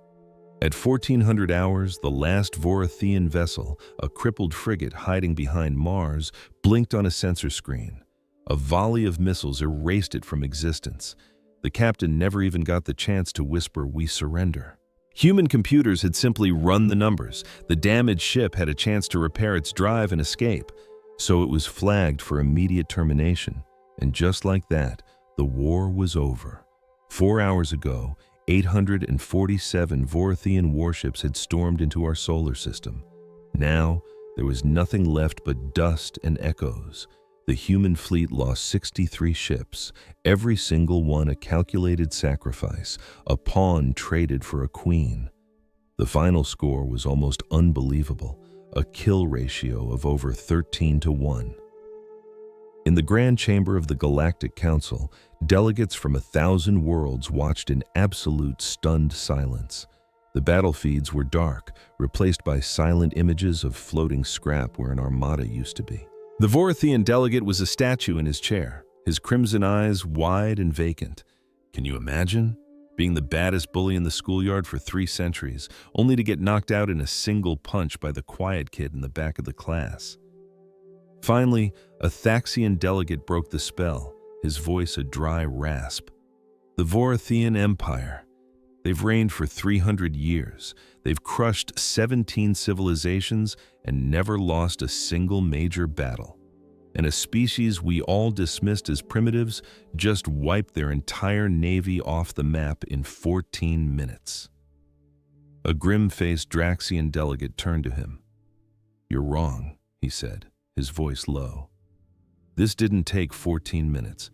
At 1400 hours, the last Vorithian vessel, a crippled frigate hiding behind Mars, blinked on a sensor screen. A volley of missiles erased it from existence. The captain never even got the chance to whisper, "We surrender." Human computers had simply run the numbers. The damaged ship had a chance to repair its drive and escape. So it was flagged for immediate termination. And just like that, the war was over. 4 hours ago, 847 Vorithian warships had stormed into our solar system. Now, there was nothing left but dust and echoes. The human fleet lost 63 ships, every single one a calculated sacrifice, a pawn traded for a queen. The final score was almost unbelievable, a kill ratio of over 13-1. In the Grand Chamber of the Galactic Council, delegates from 1,000 worlds watched in absolute stunned silence. The battle feeds were dark, replaced by silent images of floating scrap where an armada used to be. The Vorithian delegate was a statue in his chair, his crimson eyes wide and vacant. Can you imagine? Being the baddest bully in the schoolyard for 3 centuries, only to get knocked out in a single punch by the quiet kid in the back of the class. Finally, a Thaxian delegate broke the spell, his voice a dry rasp. The Vorithian Empire. They've reigned for 300 years. They've crushed 17 civilizations and never lost a single major battle. And a species we all dismissed as primitives just wiped their entire navy off the map in 14 minutes. A grim-faced Draxian delegate turned to him. "You're wrong," he said, his voice low. "This didn't take 14 minutes.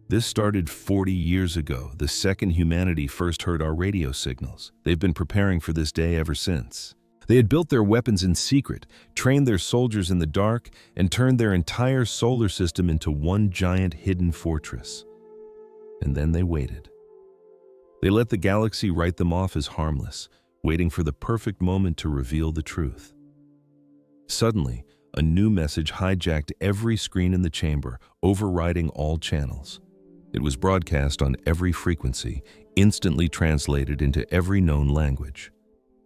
This started 40 years ago, the second humanity first heard our radio signals. They've been preparing for this day ever since. They had built their weapons in secret, trained their soldiers in the dark, and turned their entire solar system into one giant hidden fortress. And then they waited. They let the galaxy write them off as harmless, waiting for the perfect moment to reveal the truth. Suddenly, a new message hijacked every screen in the chamber, overriding all channels. It was broadcast on every frequency, instantly translated into every known language.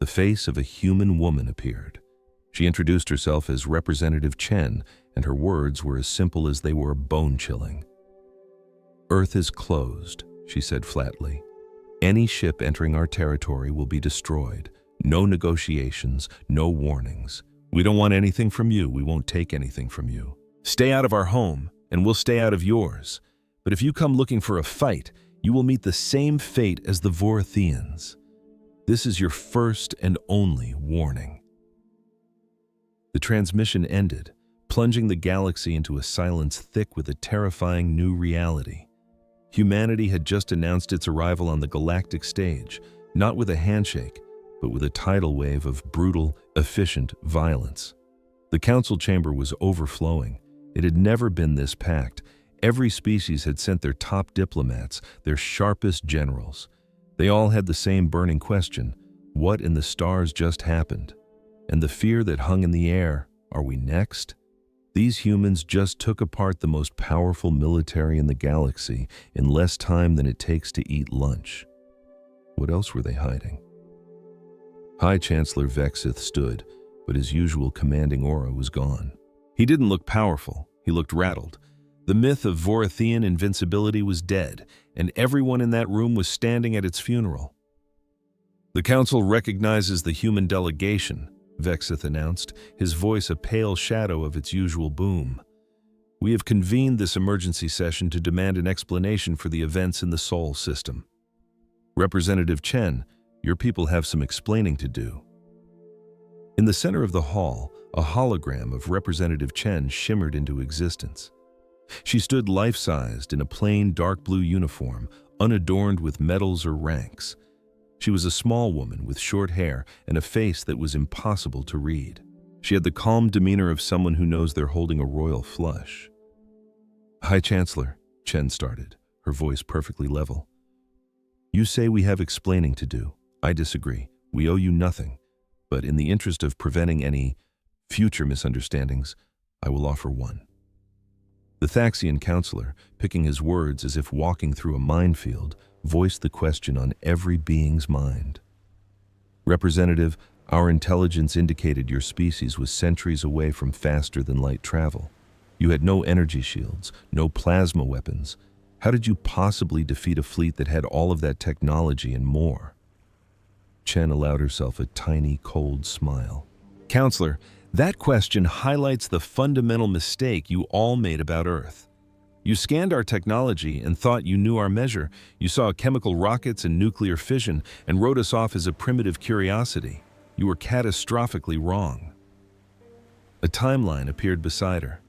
The face of a human woman appeared, She introduced herself as Representative Chen, and her words were as simple as they were bone-chilling. "Earth is closed," she said flatly. "Any ship entering our territory will be destroyed. No negotiations, no warnings. We don't want anything from you. We won't take anything from you. Stay out of our home, and we'll stay out of yours. But if you come looking for a fight, you will meet the same fate as the Vorithians. This is your first and only warning." The transmission ended, plunging the galaxy into a silence thick with a terrifying new reality. Humanity had just announced its arrival on the galactic stage, not with a handshake, but with a tidal wave of brutal, efficient violence. The council chamber was overflowing. It had never been this packed. Every species had sent their top diplomats, their sharpest generals. They all had the same burning question: what in the stars just happened? And the fear that hung in the air: are we next? These humans just took apart the most powerful military in the galaxy in less time than it takes to eat lunch. What else were they hiding? High Chancellor Vexith stood, but his usual commanding aura was gone. He didn't look powerful, he looked rattled. The myth of Vorithian invincibility was dead, and everyone in that room was standing at its funeral. "The Council recognizes the human delegation," Vexith announced, his voice a pale shadow of its usual boom. "We have convened this emergency session to demand an explanation for the events in the Sol system. Representative Chen, your people have some explaining to do." In the center of the hall, a hologram of Representative Chen shimmered into existence. She stood life-sized in a plain dark blue uniform, unadorned with medals or ranks. She was a small woman with short hair and a face that was impossible to read. She had the calm demeanor of someone who knows they're holding a royal flush. "High Chancellor," Chen started, her voice perfectly level. "You say we have explaining to do. I disagree. We owe you nothing. But in the interest of preventing any future misunderstandings, I will offer one." The Thaxian counselor, picking his words as if walking through a minefield, voiced the question on every being's mind. "Representative, our intelligence indicated your species was centuries away from faster-than-light travel. You had no energy shields, no plasma weapons. How did you possibly defeat a fleet that had all of that technology and more?" Chen allowed herself a tiny, cold smile. "Counselor, that question highlights the fundamental mistake you all made about Earth. You scanned our technology and thought you knew our measure. You saw chemical rockets and nuclear fission and wrote us off as a primitive curiosity. You were catastrophically wrong." A timeline appeared beside her.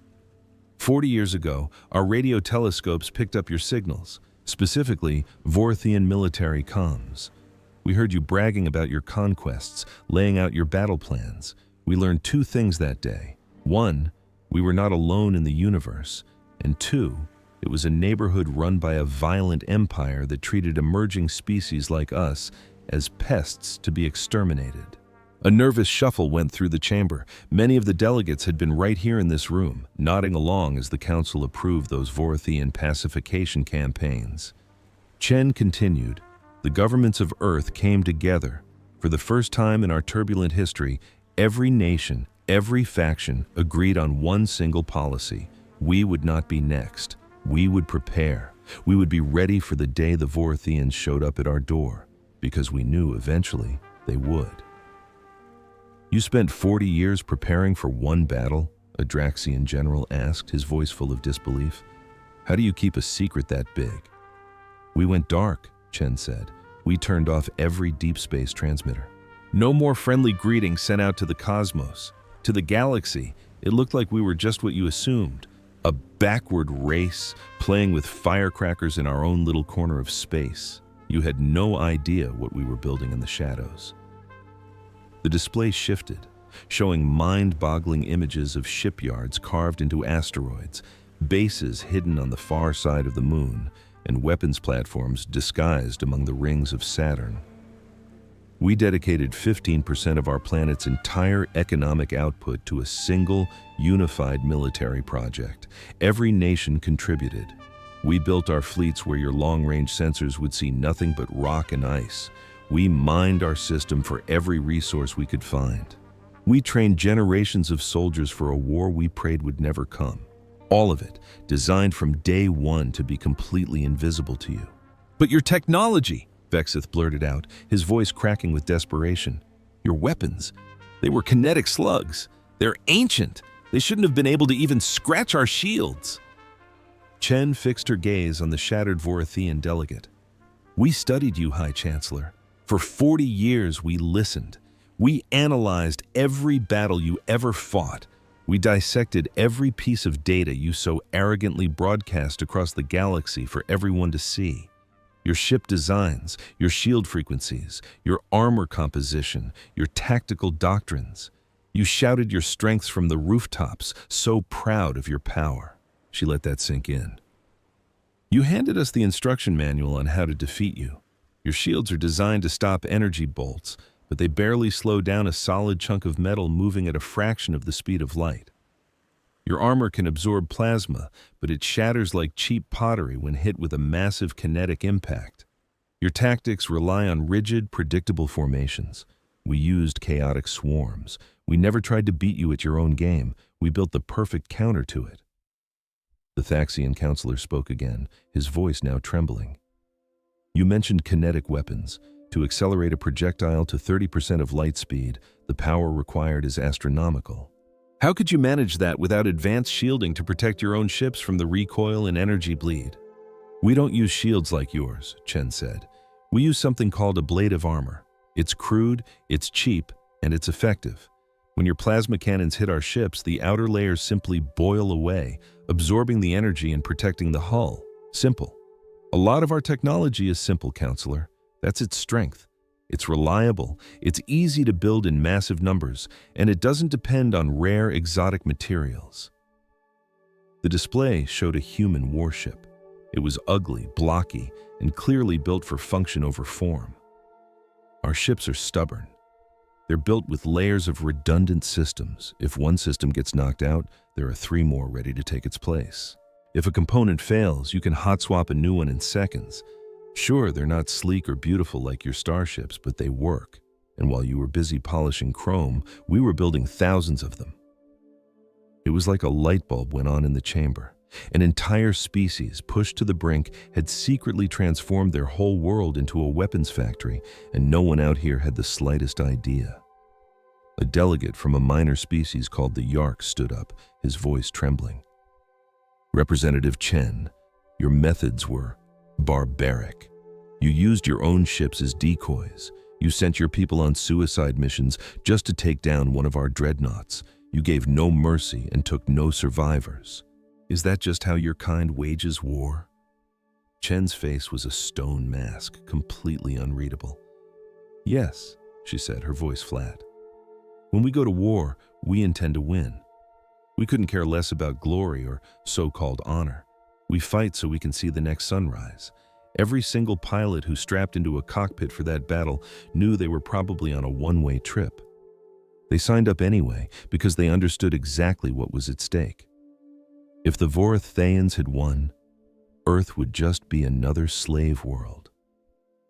40 years ago, our radio telescopes picked up your signals, specifically Vorithian military comms. We heard you bragging about your conquests, laying out your battle plans. We learned two things that day. One, we were not alone in the universe. And two, it was a neighborhood run by a violent empire that treated emerging species like us as pests to be exterminated. A nervous shuffle went through the chamber. Many of the delegates had been right here in this room, nodding along as the council approved those Vorithian pacification campaigns. Chen continued, "The governments of Earth came together. For the first time in our turbulent history, every nation, every faction agreed on one single policy. We would not be next. We would prepare. We would be ready for the day the Vorithians showed up at our door, because we knew eventually they would." "You spent 40 years preparing for one battle?" a Draxian general asked, his voice full of disbelief. "How do you keep a secret that big?" "We went dark," Chen said. "We turned off every deep space transmitter. No more friendly greetings sent out to the cosmos. To the galaxy, it looked like we were just what you assumed. A backward race, playing with firecrackers in our own little corner of space. You had no idea what we were building in the shadows." The display shifted, showing mind-boggling images of shipyards carved into asteroids, bases hidden on the far side of the moon, and weapons platforms disguised among the rings of Saturn. "We dedicated 15% of our planet's entire economic output to a single, unified military project. Every nation contributed. We built our fleets where your long-range sensors would see nothing but rock and ice. We mined our system for every resource we could find. We trained generations of soldiers for a war we prayed would never come. All of it, designed from day one to be completely invisible to you. But your technology, Vexith blurted out, his voice cracking with desperation. Your weapons, they were kinetic slugs. They're ancient. They shouldn't have been able to even scratch our shields. Chen fixed her gaze on the shattered Vorathian delegate. We studied you, High Chancellor. For 40 years we listened. We analyzed every battle you ever fought. We dissected every piece of data you so arrogantly broadcast across the galaxy for everyone to see. Your ship designs, your shield frequencies, your armor composition, your tactical doctrines. You shouted your strengths from the rooftops, so proud of your power. She let that sink in. You handed us the instruction manual on how to defeat you. Your shields are designed to stop energy bolts, but they barely slow down a solid chunk of metal moving at a fraction of the speed of light. Your armor can absorb plasma, but it shatters like cheap pottery when hit with a massive kinetic impact. Your tactics rely on rigid, predictable formations. We used chaotic swarms. We never tried to beat you at your own game. We built the perfect counter to it. The Thaxian counselor spoke again, his voice now trembling. You mentioned kinetic weapons. To accelerate a projectile to 30% of light speed, the power required is astronomical. How could you manage that without advanced shielding to protect your own ships from the recoil and energy bleed? We don't use shields like yours, Chen said. We use something called ablative armor. It's crude, it's cheap, and it's effective. When your plasma cannons hit our ships, the outer layers simply boil away, absorbing the energy and protecting the hull. Simple. A lot of our technology is simple, Counselor. That's its strength. It's reliable, it's easy to build in massive numbers, and it doesn't depend on rare exotic materials. The display showed a human warship. It was ugly, blocky, and clearly built for function over form. Our ships are stubborn. They're built with layers of redundant systems. If one system gets knocked out, there are 3 more ready to take its place. If a component fails, you can hot swap a new one in seconds. Sure, they're not sleek or beautiful like your starships, but they work. And while you were busy polishing chrome, we were building thousands of them. It was like a light bulb went on in the chamber. An entire species, pushed to the brink, had secretly transformed their whole world into a weapons factory, and no one out here had the slightest idea. A delegate from a minor species called the Yark stood up, his voice trembling. Representative Chen, your methods were barbaric. You used your own ships as decoys. You sent your people on suicide missions just to take down one of our dreadnoughts. You gave no mercy and took no survivors. Is that just how your kind wages war? Chen's face was a stone mask, completely unreadable. Yes, she said, her voice flat. When we go to war, we intend to win. We couldn't care less about glory or so-called honor. We fight so we can see the next sunrise. Every single pilot who strapped into a cockpit for that battle knew they were probably on a one-way trip. They signed up anyway because they understood exactly what was at stake. If the Vorathians had won, Earth would just be another slave world.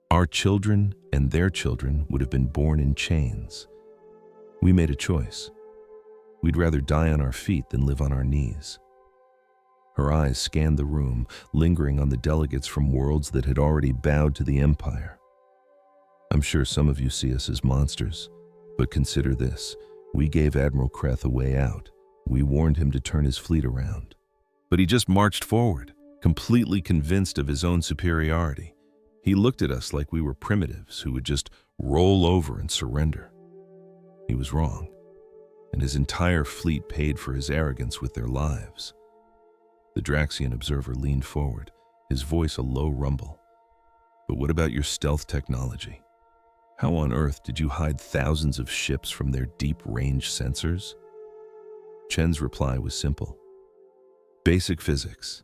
Our children and their children would have been born in chains. We made a choice. We'd rather die on our feet than live on our knees. Her eyes scanned the room, lingering on the delegates from worlds that had already bowed to the Empire. I'm sure some of you see us as monsters, but consider this. We gave Admiral Kreth a way out. We warned him to turn his fleet around. But he just marched forward, completely convinced of his own superiority. He looked at us like we were primitives who would just roll over and surrender. He was wrong, and his entire fleet paid for his arrogance with their lives. The Draxian observer leaned forward, his voice a low rumble. But what about your stealth technology? How on earth did you hide thousands of ships from their deep-range sensors? Chen's reply was simple. Basic physics.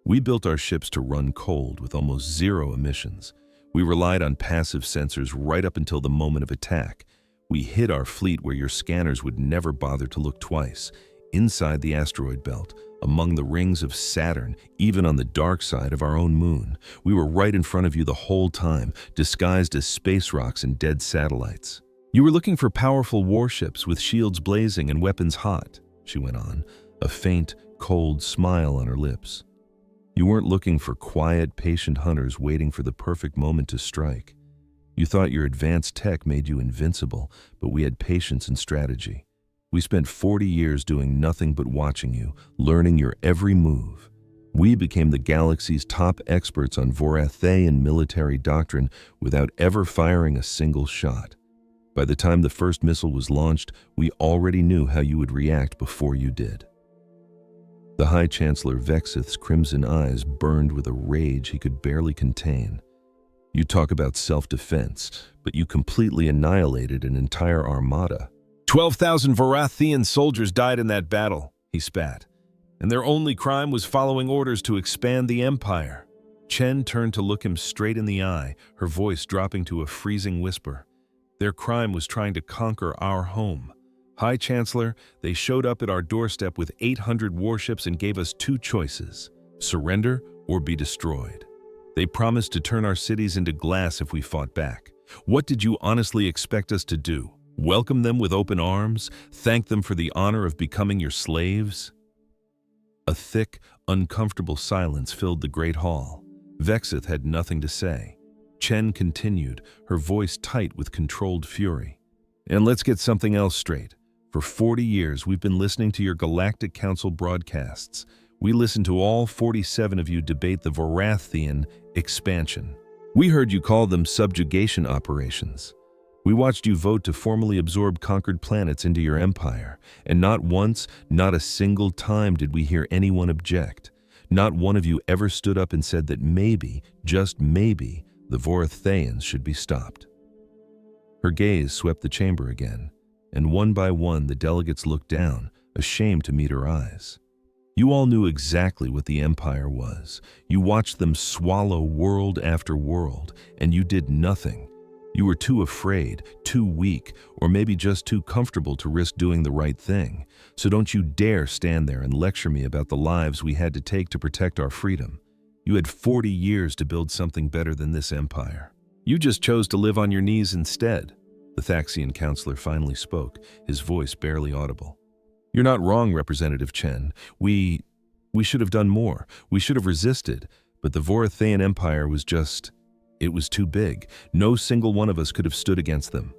We built our ships to run cold with almost zero emissions. We relied on passive sensors right up until the moment of attack. We hid our fleet where your scanners would never bother to look twice, inside the asteroid belt, among the rings of Saturn, even on the dark side of our own moon. We were right in front of you the whole time, disguised as space rocks and dead satellites. You were looking for powerful warships with shields blazing and weapons hot, she went on, a faint, cold smile on her lips. You weren't looking for quiet, patient hunters waiting for the perfect moment to strike. You thought your advanced tech made you invincible, but we had patience and strategy. We spent 40 years doing nothing but watching you, learning your every move. We became the galaxy's top experts on Vorathaean military doctrine without ever firing a single shot. By the time the first missile was launched, we already knew how you would react before you did. The High Chancellor Vexith's crimson eyes burned with a rage he could barely contain. You talk about self-defense, but you completely annihilated an entire armada. 12,000 Vorathaean soldiers died in that battle, he spat, and their only crime was following orders to expand the Empire. Chen turned to look him straight in the eye, her voice dropping to a freezing whisper. Their crime was trying to conquer our home. High Chancellor, they showed up at our doorstep with 800 warships and gave us two choices: surrender or be destroyed. They promised to turn our cities into glass if we fought back. What did you honestly expect us to do? Welcome them with open arms? Thank them for the honor of becoming your slaves? A thick, uncomfortable silence filled the great hall. Vexith had nothing to say. Chen continued, her voice tight with controlled fury. And let's get something else straight. For 40 years, we've been listening to your Galactic Council broadcasts. We listened to all 47 of you debate the Vorathaean expansion. We heard you call them subjugation operations. We watched you vote to formally absorb conquered planets into your empire, and not once, not a single time did we hear anyone object. Not one of you ever stood up and said that maybe, just maybe, the Vorathaeans should be stopped. Her gaze swept the chamber again, and one by one the delegates looked down, ashamed to meet her eyes. You all knew exactly what the Empire was. You watched them swallow world after world, and you did nothing. You were too afraid, too weak, or maybe just too comfortable to risk doing the right thing. So don't you dare stand there and lecture me about the lives we had to take to protect our freedom. You had 40 years to build something better than this empire. You just chose to live on your knees instead. The Thaxian counselor finally spoke, his voice barely audible. You're not wrong, Representative Chen. We should have done more. We should have resisted, but the Vorathaean Empire was just... It was too big. No single one of us could have stood against them.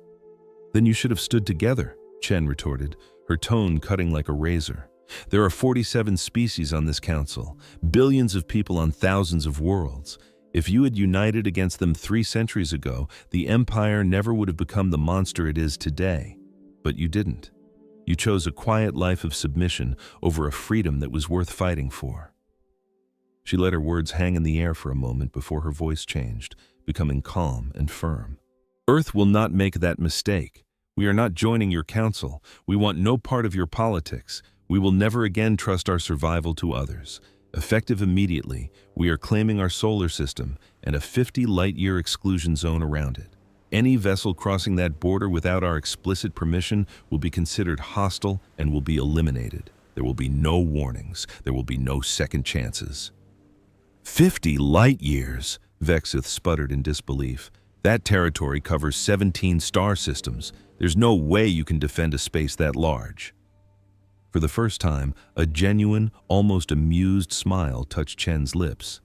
Then you should have stood together, Chen retorted, her tone cutting like a razor. There are 47 species on this council, billions of people on thousands of worlds. If you had united against them 3 centuries ago, the Empire never would have become the monster it is today. But you didn't. You chose a quiet life of submission over a freedom that was worth fighting for. She let her words hang in the air for a moment before her voice changed, becoming calm and firm. Earth will not make that mistake. We are not joining your council. We want no part of your politics. We will never again trust our survival to others. Effective immediately, we are claiming our solar system and a 50 light-year exclusion zone around it. Any vessel crossing that border without our explicit permission will be considered hostile and will be eliminated. There will be no warnings. There will be no second chances. 50 light-years, Vexith sputtered in disbelief. That territory covers 17 star systems. There's no way you can defend a space that large. For the first time, a genuine, almost amused smile touched Chen's lips.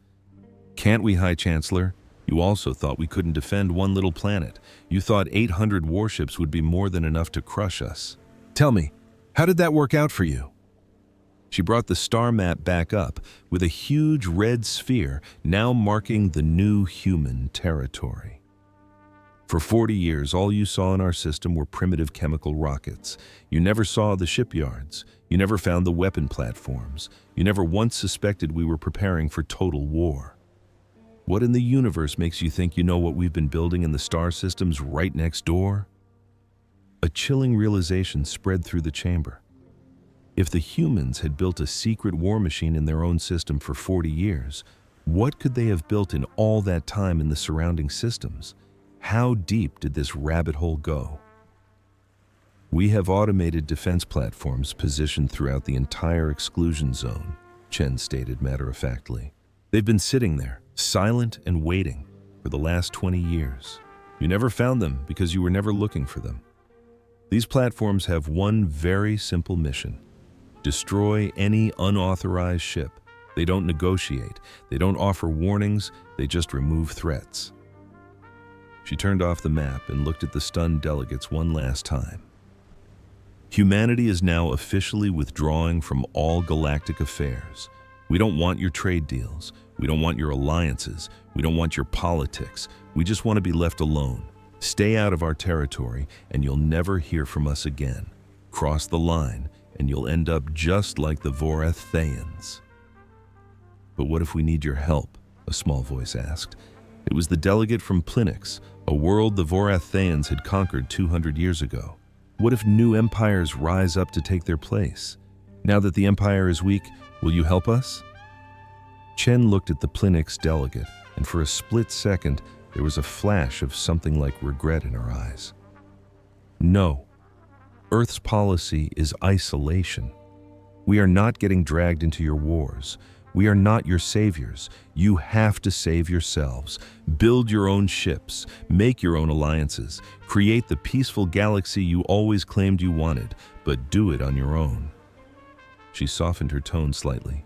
Can't we, High Chancellor? You also thought we couldn't defend one little planet. You thought 800 warships would be more than enough to crush us. Tell me, how did that work out for you? She brought the star map back up, with a huge red sphere now marking the new human territory. For 40 years, all you saw in our system were primitive chemical rockets. You never saw the shipyards. You never found the weapon platforms. You never once suspected we were preparing for total war. What in the universe makes you think you know what we've been building in the star systems right next door? A chilling realization spread through the chamber. If the humans had built a secret war machine in their own system for 40 years, what could they have built in all that time in the surrounding systems? How deep did this rabbit hole go? We have automated defense platforms positioned throughout the entire exclusion zone, Chen stated matter-of-factly. They've been sitting there, silent and waiting, for the last 20 years. You never found them because you were never looking for them. These platforms have one very simple mission: destroy any unauthorized ship. They don't negotiate, they don't offer warnings, they just remove threats. She turned off the map and looked at the stunned delegates one last time. Humanity is now officially withdrawing from all galactic affairs. We don't want your trade deals. We don't want your alliances. We don't want your politics. We just want to be left alone. Stay out of our territory and you'll never hear from us again. Cross the line and you'll end up just like the Vorathayans. But what if we need your help? A small voice asked. It was the delegate from Plinix, a world the Vorathayans had conquered 200 years ago. What if new empires rise up to take their place? Now that the empire is weak, will you help us? Chen looked at the Plinix delegate, and for a split second, there was a flash of something like regret in her eyes. No. Earth's policy is isolation. We are not getting dragged into your wars. We are not your saviors. You have to save yourselves. Build your own ships. Make your own alliances. Create the peaceful galaxy you always claimed you wanted, but do it on your own. She softened her tone slightly.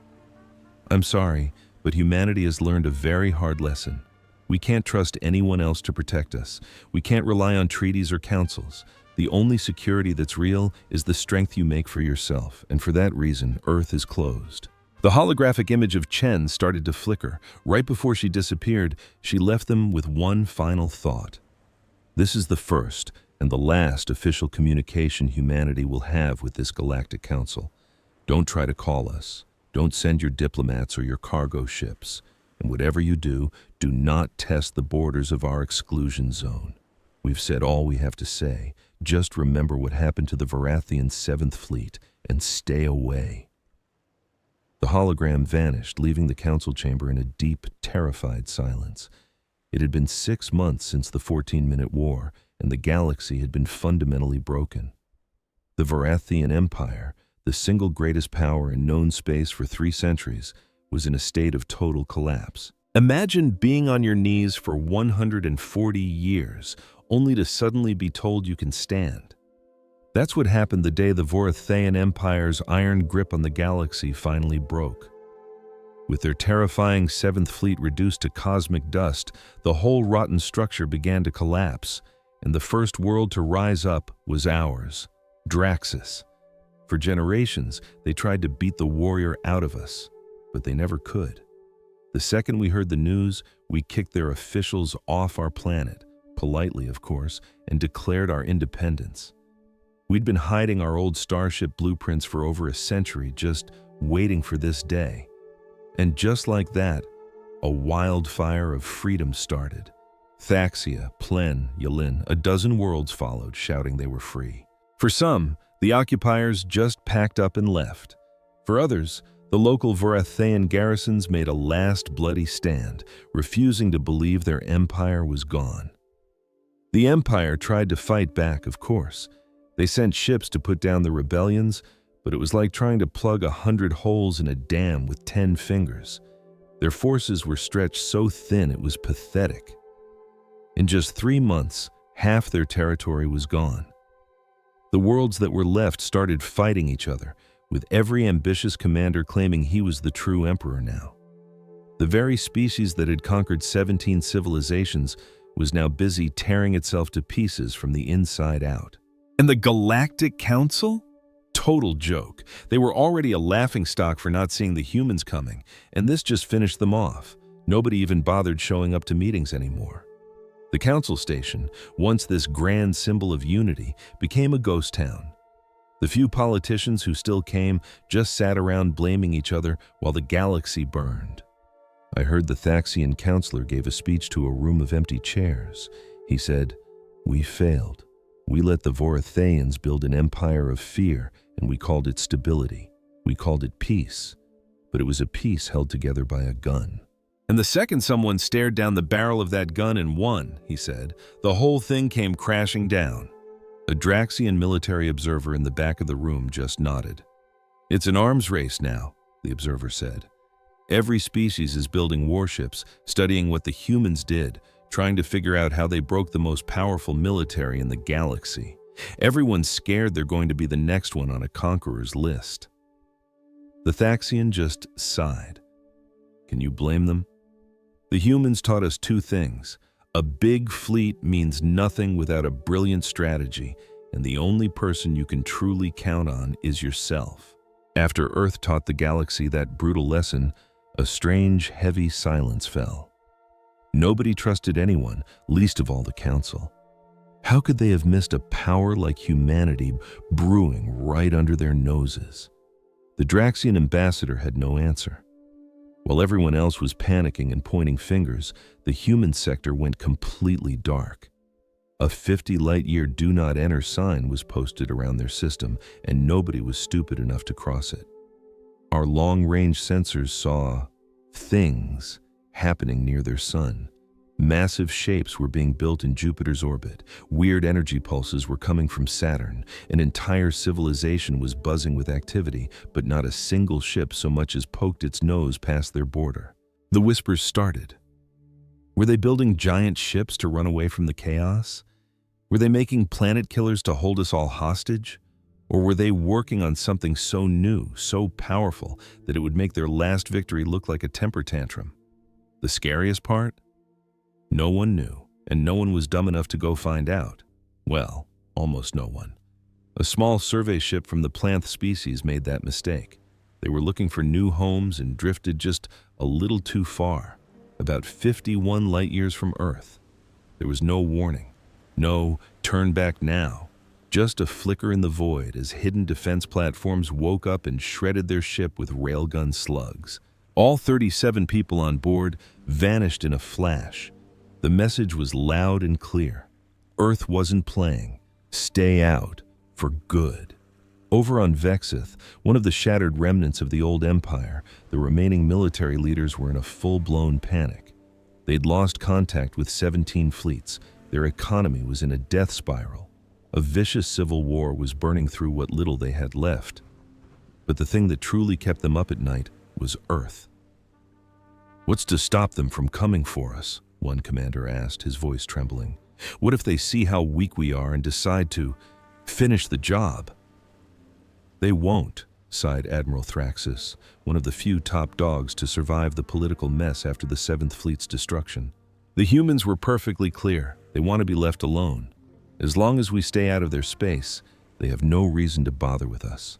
I'm sorry, but humanity has learned a very hard lesson. We can't trust anyone else to protect us. We can't rely on treaties or councils. The only security that's real is the strength you make for yourself, and for that reason, Earth is closed. The holographic image of Chen started to flicker. Right before she disappeared, she left them with one final thought. This is the first and the last official communication humanity will have with this Galactic Council. Don't try to call us. Don't send your diplomats or your cargo ships. And whatever you do, do not test the borders of our exclusion zone. We've said all we have to say. Just remember what happened to the Vorathian 7th Fleet and stay away. The hologram vanished, leaving the council chamber in a deep, terrified silence. It had been 6 months since the 14-minute war, and the galaxy had been fundamentally broken. The Vorathian Empire, the single greatest power in known space for 3 centuries, was in a state of total collapse. Imagine being on your knees for 140 years, only to suddenly be told you can stand. That's what happened the day the Vorathayan Empire's iron grip on the galaxy finally broke. With their terrifying 7th Fleet reduced to cosmic dust, the whole rotten structure began to collapse, and the first world to rise up was ours, Draxus. For generations, they tried to beat the warrior out of us, but they never could. The second we heard the news, we kicked their officials off our planet, politely of course, and declared our independence. We'd been hiding our old starship blueprints for over a century, just waiting for this day. And just like that, a wildfire of freedom started. Thaxia, Plen, Yulin, a dozen worlds followed, shouting they were free. For some, the occupiers just packed up and left. For others, the local Vorathayan garrisons made a last bloody stand, refusing to believe their empire was gone. The empire tried to fight back, of course. They sent ships to put down the rebellions, but it was like trying to plug 100 holes in a dam with 10 fingers. Their forces were stretched so thin it was pathetic. In just 3 months, half their territory was gone. The worlds that were left started fighting each other, with every ambitious commander claiming he was the true emperor now. The very species that had conquered 17 civilizations was now busy tearing itself to pieces from the inside out. And the Galactic Council? Total joke. They were already a laughingstock for not seeing the humans coming, and this just finished them off. Nobody even bothered showing up to meetings anymore. The council station, once this grand symbol of unity, became a ghost town. The few politicians who still came just sat around blaming each other while the galaxy burned. I heard the Thaxian counselor gave a speech to a room of empty chairs. He said, "We failed. We let the Vorathayans build an empire of fear, and we called it stability. We called it peace. But it was a peace held together by a gun. And the second someone stared down the barrel of that gun and won," he said, "the whole thing came crashing down." A Draxian military observer in the back of the room just nodded. "It's an arms race now," the observer said. "Every species is building warships, studying what the humans did, trying to figure out how they broke the most powerful military in the galaxy. Everyone's scared they're going to be the next one on a conqueror's list. The Thaxian just sighed. Can you blame them? The humans taught us two things. A big fleet means nothing without a brilliant strategy, and the only person you can truly count on is yourself. After Earth taught the galaxy that brutal lesson, a strange, heavy silence fell. Nobody trusted anyone, least of all the Council. How could they have missed a power like humanity brewing right under their noses? The Draxian ambassador had no answer. While everyone else was panicking and pointing fingers, the human sector went completely dark. A 50 light-year do not enter sign was posted around their system, and nobody was stupid enough to cross it. Our long-range sensors saw things happening near their sun. Massive shapes were being built in Jupiter's orbit. Weird energy pulses were coming from Saturn. An entire civilization was buzzing with activity, but not a single ship so much as poked its nose past their border. The whispers started. Were they building giant ships to run away from the chaos? Were they making planet killers to hold us all hostage? Or were they working on something so new, so powerful, that it would make their last victory look like a temper tantrum? The scariest part? No one knew, and no one was dumb enough to go find out. Well, almost no one. A small survey ship from the Planth species made that mistake. They were looking for new homes and drifted just a little too far, about 51 light years from Earth. There was no warning, no turn back now, just a flicker in the void as hidden defense platforms woke up and shredded their ship with railgun slugs. All 37 people on board vanished in a flash. The message was loud and clear. Earth wasn't playing. Stay out, for good. Over on Vexith, one of the shattered remnants of the old empire, the remaining military leaders were in a full-blown panic. They'd lost contact with 17 fleets. Their economy was in a death spiral. A vicious civil war was burning through what little they had left. But the thing that truly kept them up at night was Earth. What's to stop them from coming for us? One commander asked, his voice trembling. What if they see how weak we are and decide to finish the job? They won't, sighed Admiral Thraxus, one of the few top dogs to survive the political mess after the 7th Fleet's destruction. The humans were perfectly clear. They want to be left alone. As long as we stay out of their space, they have no reason to bother with us.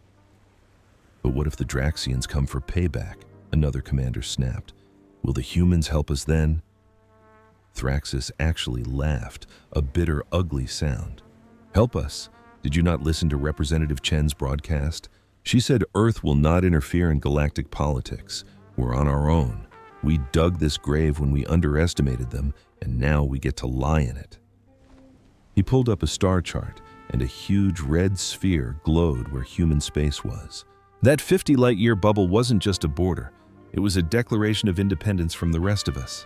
But what if the Draxians come for payback? Another commander snapped. Will the humans help us then? Thraxus actually laughed, a bitter, ugly sound. Help us? Did you not listen to Representative Chen's broadcast? She said Earth will not interfere in galactic politics. We're on our own. We dug this grave when we underestimated them, and now we get to lie in it. He pulled up a star chart, and a huge red sphere glowed where human space was. That 50 light-year bubble wasn't just a border. It was a declaration of independence from the rest of us.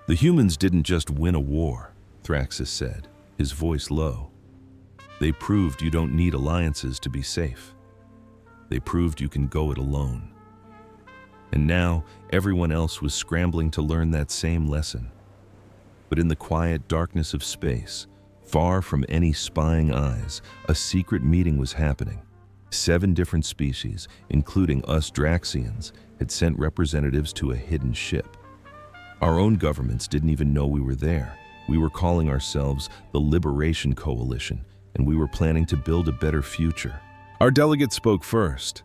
The humans didn't just win a war, Thraxus said, his voice low. They proved you don't need alliances to be safe. They proved you can go it alone. And now, everyone else was scrambling to learn that same lesson. But in the quiet darkness of space, far from any spying eyes, a secret meeting was happening. 7 different species, including us Draxians, had sent representatives to a hidden ship. Our own governments didn't even know we were there. We were calling ourselves the Liberation Coalition, and we were planning to build a better future. Our delegate spoke first.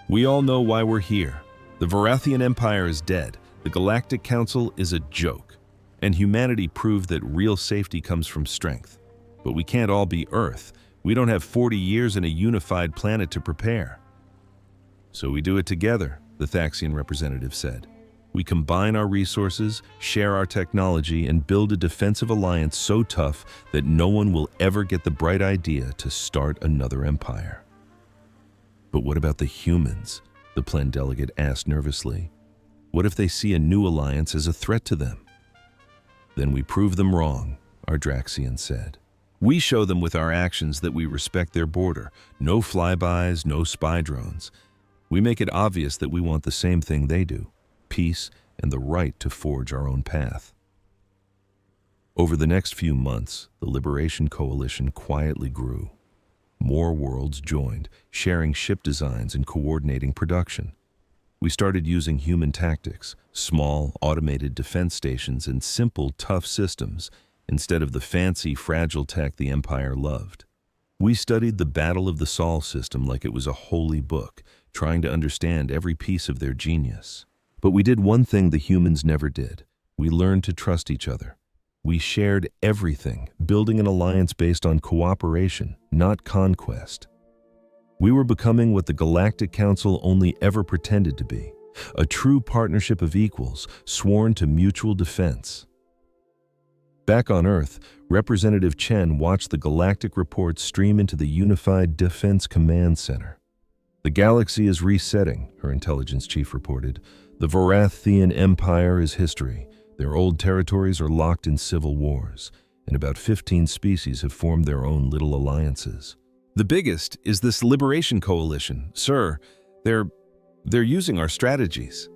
We all know why we're here. The Varathian Empire is dead. The Galactic Council is a joke. And humanity proved that real safety comes from strength. But we can't all be Earth. We don't have 40 years and a unified planet to prepare. So we do it together, the Thaxian representative said. We combine our resources, share our technology, and build a defensive alliance so tough that no one will ever get the bright idea to start another empire. But what about the humans? The Plen delegate asked nervously. What if they see a new alliance as a threat to them? Then we prove them wrong, our Draxian said. We show them with our actions that we respect their border. No flybys, no spy drones. We make it obvious that we want the same thing they do. Peace and the right to forge our own path. Over the next few months, the Liberation Coalition quietly grew. More worlds joined, sharing ship designs and coordinating production. We started using human tactics, small, automated defense stations, and simple, tough systems, instead of the fancy, fragile tech the Empire loved. We studied the Battle of the Sol system like it was a holy book, trying to understand every piece of their genius. But we did one thing the humans never did. We learned to trust each other. We shared everything, building an alliance based on cooperation, not conquest. We were becoming what the Galactic Council only ever pretended to be, a true partnership of equals, sworn to mutual defense. Back on Earth, Representative Chen watched the Galactic reports stream into the Unified Defense Command Center. The galaxy is resetting, her intelligence chief reported. The Vorathian Empire is history. Their old territories are locked in civil wars, and about 15 species have formed their own little alliances. The biggest is this Liberation Coalition. Sir, they're using our strategies.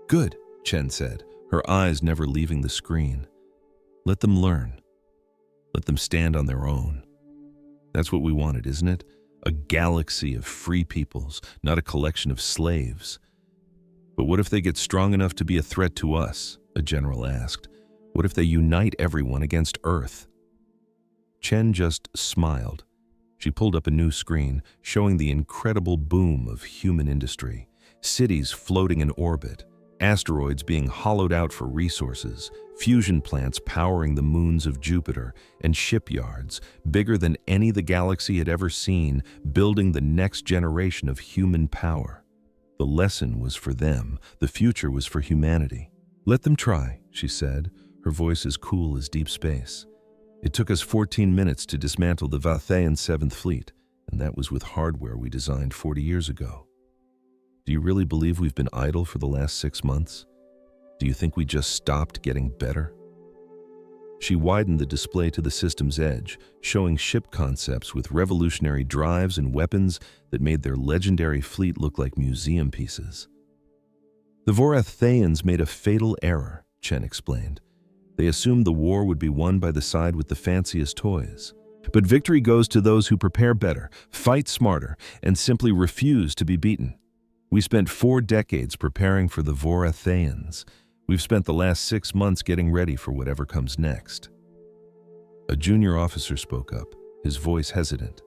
Good, Chen said, her eyes never leaving the screen. Let them learn. Let them stand on their own. That's what we wanted, isn't it? A galaxy of free peoples, not a collection of slaves. But what if they get strong enough to be a threat to us? A general asked. What if they unite everyone against Earth? Chen just smiled. She pulled up a new screen, showing the incredible boom of human industry. Cities floating in orbit, asteroids being hollowed out for resources, fusion plants powering the moons of Jupiter, and shipyards, bigger than any the galaxy had ever seen, building the next generation of human power. The lesson was for them, the future was for humanity. Let them try, she said, her voice as cool as deep space. It took us 14 minutes to dismantle the Vathayan 7th Fleet, and that was with hardware we designed 40 years ago. Do you really believe we've been idle for the last 6 months? Do you think we just stopped getting better? She widened the display to the system's edge, showing ship concepts with revolutionary drives and weapons that made their legendary fleet look like museum pieces. The Vorathayans made a fatal error, Chen explained. They assumed the war would be won by the side with the fanciest toys. But victory goes to those who prepare better, fight smarter, and simply refuse to be beaten. We spent 4 decades preparing for the Vorathayans. We've spent the last 6 months getting ready for whatever comes next. A junior officer spoke up, his voice hesitant.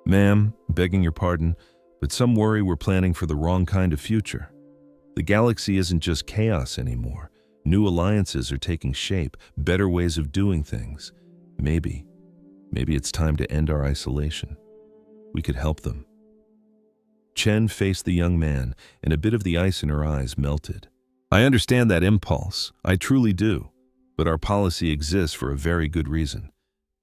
Ma'am, begging your pardon, but some worry we're planning for the wrong kind of future. The galaxy isn't just chaos anymore. New alliances are taking shape, better ways of doing things. Maybe it's time to end our isolation. We could help them. Chen faced the young man, and a bit of the ice in her eyes melted. I understand that impulse, I truly do, but our policy exists for a very good reason.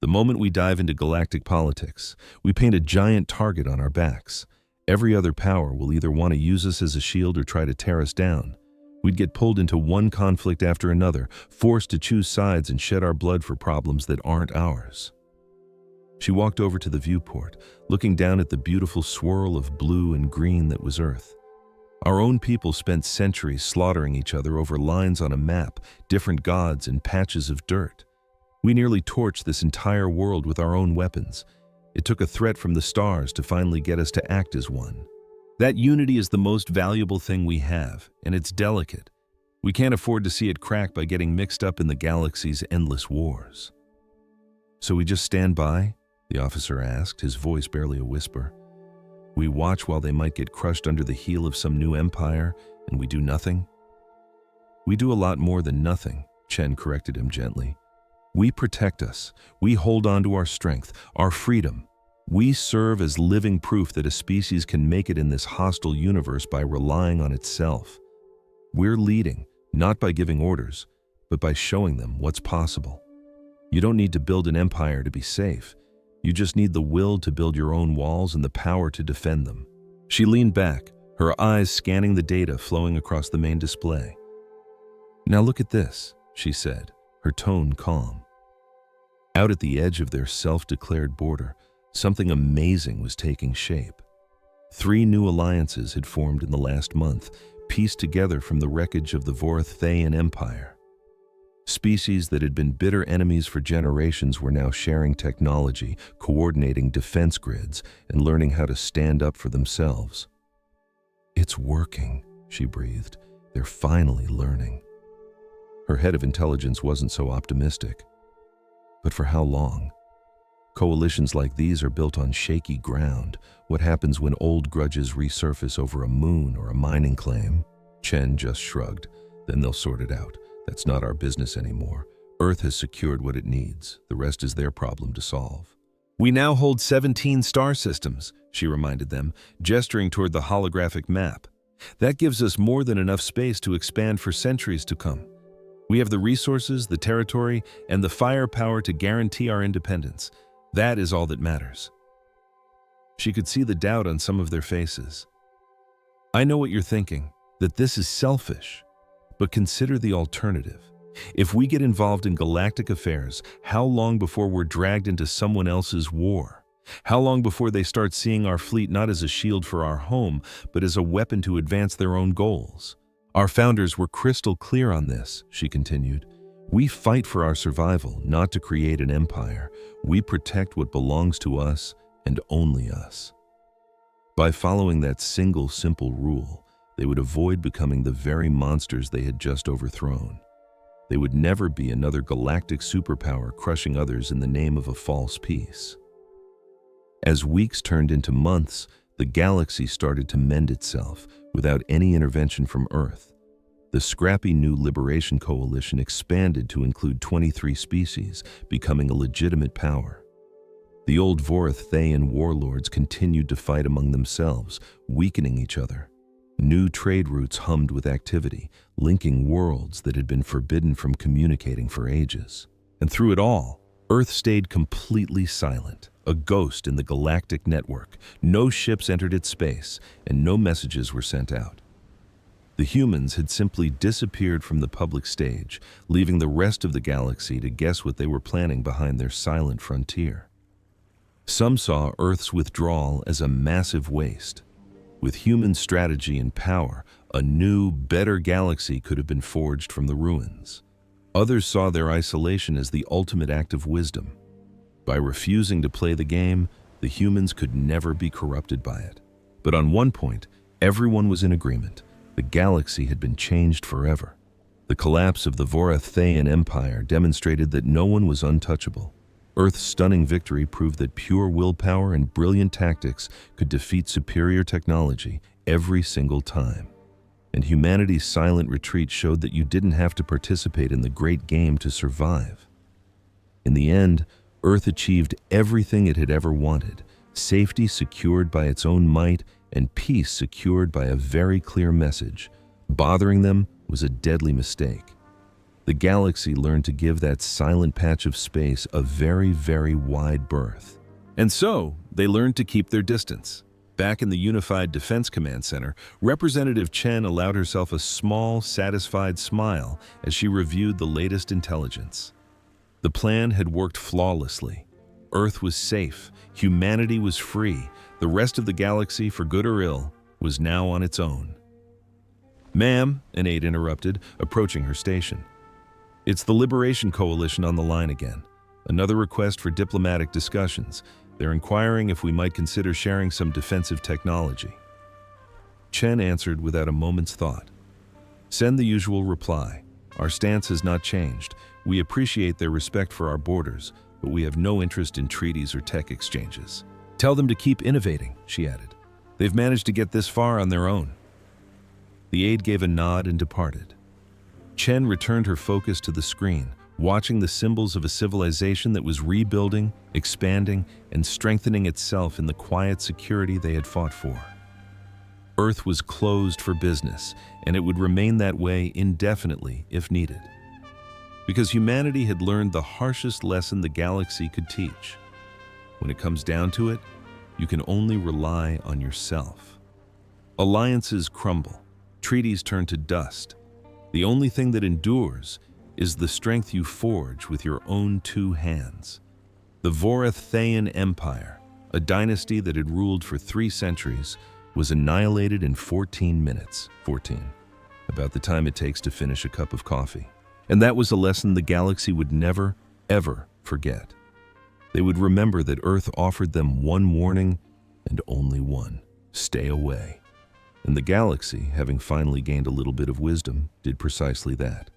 The moment we dive into galactic politics, we paint a giant target on our backs. Every other power will either want to use us as a shield or try to tear us down. We'd get pulled into one conflict after another, forced to choose sides and shed our blood for problems that aren't ours. She walked over to the viewport, looking down at the beautiful swirl of blue and green that was Earth. Our own people spent centuries slaughtering each other over lines on a map, different gods, and patches of dirt. We nearly torched this entire world with our own weapons. It took a threat from the stars to finally get us to act as one. That unity is the most valuable thing we have, and it's delicate. We can't afford to see it crack by getting mixed up in the galaxy's endless wars. So we just stand by? The officer asked, his voice barely a whisper. We watch while they might get crushed under the heel of some new empire, and we do nothing? We do a lot more than nothing, Chen corrected him gently. We protect us. We hold on to our strength, our freedom. We serve as living proof that a species can make it in this hostile universe by relying on itself. We're leading, not by giving orders, but by showing them what's possible. You don't need to build an empire to be safe. You just need the will to build your own walls and the power to defend them. She leaned back, her eyes scanning the data flowing across the main display. Now look at this, she said, her tone calm. Out at the edge of their self-declared border, something amazing was taking shape. 3 new alliances had formed in the last month, pieced together from the wreckage of the Vorathayan Empire. Species that had been bitter enemies for generations were now sharing technology, coordinating defense grids, and learning how to stand up for themselves. "It's working," she breathed. "They're finally learning." Her head of intelligence wasn't so optimistic. But for how long? Coalitions like these are built on shaky ground. What happens when old grudges resurface over a moon or a mining claim? Chen just shrugged. "Then they'll sort it out. That's not our business anymore. Earth has secured what it needs. The rest is their problem to solve." "We now hold 17 star systems," she reminded them, gesturing toward the holographic map. "That gives us more than enough space to expand for centuries to come. We have the resources, the territory, and the firepower to guarantee our independence. That is all that matters." She could see the doubt on some of their faces. "I know what you're thinking, that this is selfish. But consider the alternative. If we get involved in galactic affairs, how long before we're dragged into someone else's war? How long before they start seeing our fleet not as a shield for our home, but as a weapon to advance their own goals? Our founders were crystal clear on this," she continued. "We fight for our survival, not to create an empire. We protect what belongs to us and only us." By following that single simple rule, they would avoid becoming the very monsters they had just overthrown. They would never be another galactic superpower crushing others in the name of a false peace. As weeks turned into months, the galaxy started to mend itself without any intervention from Earth. The scrappy new Liberation Coalition expanded to include 23 species, becoming a legitimate power. The old Vorathaean warlords continued to fight among themselves, weakening each other. New trade routes hummed with activity, linking worlds that had been forbidden from communicating for ages. And through it all, Earth stayed completely silent, a ghost in the galactic network. No ships entered its space, and no messages were sent out. The humans had simply disappeared from the public stage, leaving the rest of the galaxy to guess what they were planning behind their silent frontier. Some saw Earth's withdrawal as a massive waste. With human strategy and power, a new, better galaxy could have been forged from the ruins. Others saw their isolation as the ultimate act of wisdom. By refusing to play the game, the humans could never be corrupted by it. But on one point, everyone was in agreement. The galaxy had been changed forever. The collapse of the Vorathaean Empire demonstrated that no one was untouchable. Earth's stunning victory proved that pure willpower and brilliant tactics could defeat superior technology every single time. And humanity's silent retreat showed that you didn't have to participate in the great game to survive. In the end, Earth achieved everything it had ever wanted, safety secured by its own might and peace secured by a very clear message. Bothering them was a deadly mistake. The galaxy learned to give that silent patch of space a very, very wide berth. And so, they learned to keep their distance. Back in the Unified Defense Command Center, Representative Chen allowed herself a small, satisfied smile as she reviewed the latest intelligence. The plan had worked flawlessly. Earth was safe, humanity was free, the rest of the galaxy, for good or ill, was now on its own. "Ma'am," an aide interrupted, approaching her station. "It's the Liberation Coalition on the line again. Another request for diplomatic discussions. They're inquiring if we might consider sharing some defensive technology." Chen answered without a moment's thought. "Send the usual reply. Our stance has not changed. We appreciate their respect for our borders, but we have no interest in treaties or tech exchanges. Tell them to keep innovating," she added. "They've managed to get this far on their own." The aide gave a nod and departed. Chen returned her focus to the screen, watching the symbols of a civilization that was rebuilding, expanding, and strengthening itself in the quiet security they had fought for. Earth was closed for business, and it would remain that way indefinitely if needed. Because humanity had learned the harshest lesson the galaxy could teach. When it comes down to it, you can only rely on yourself. Alliances crumble, treaties turn to dust. The only thing that endures is the strength you forge with your own two hands. The Vorathaean Empire, a dynasty that had ruled for 3 centuries, was annihilated in 14 minutes. 14. About the time it takes to finish a cup of coffee. And that was a lesson the galaxy would never, ever forget. They would remember that Earth offered them one warning, and only one: stay away. And the galaxy, having finally gained a little bit of wisdom, did precisely that.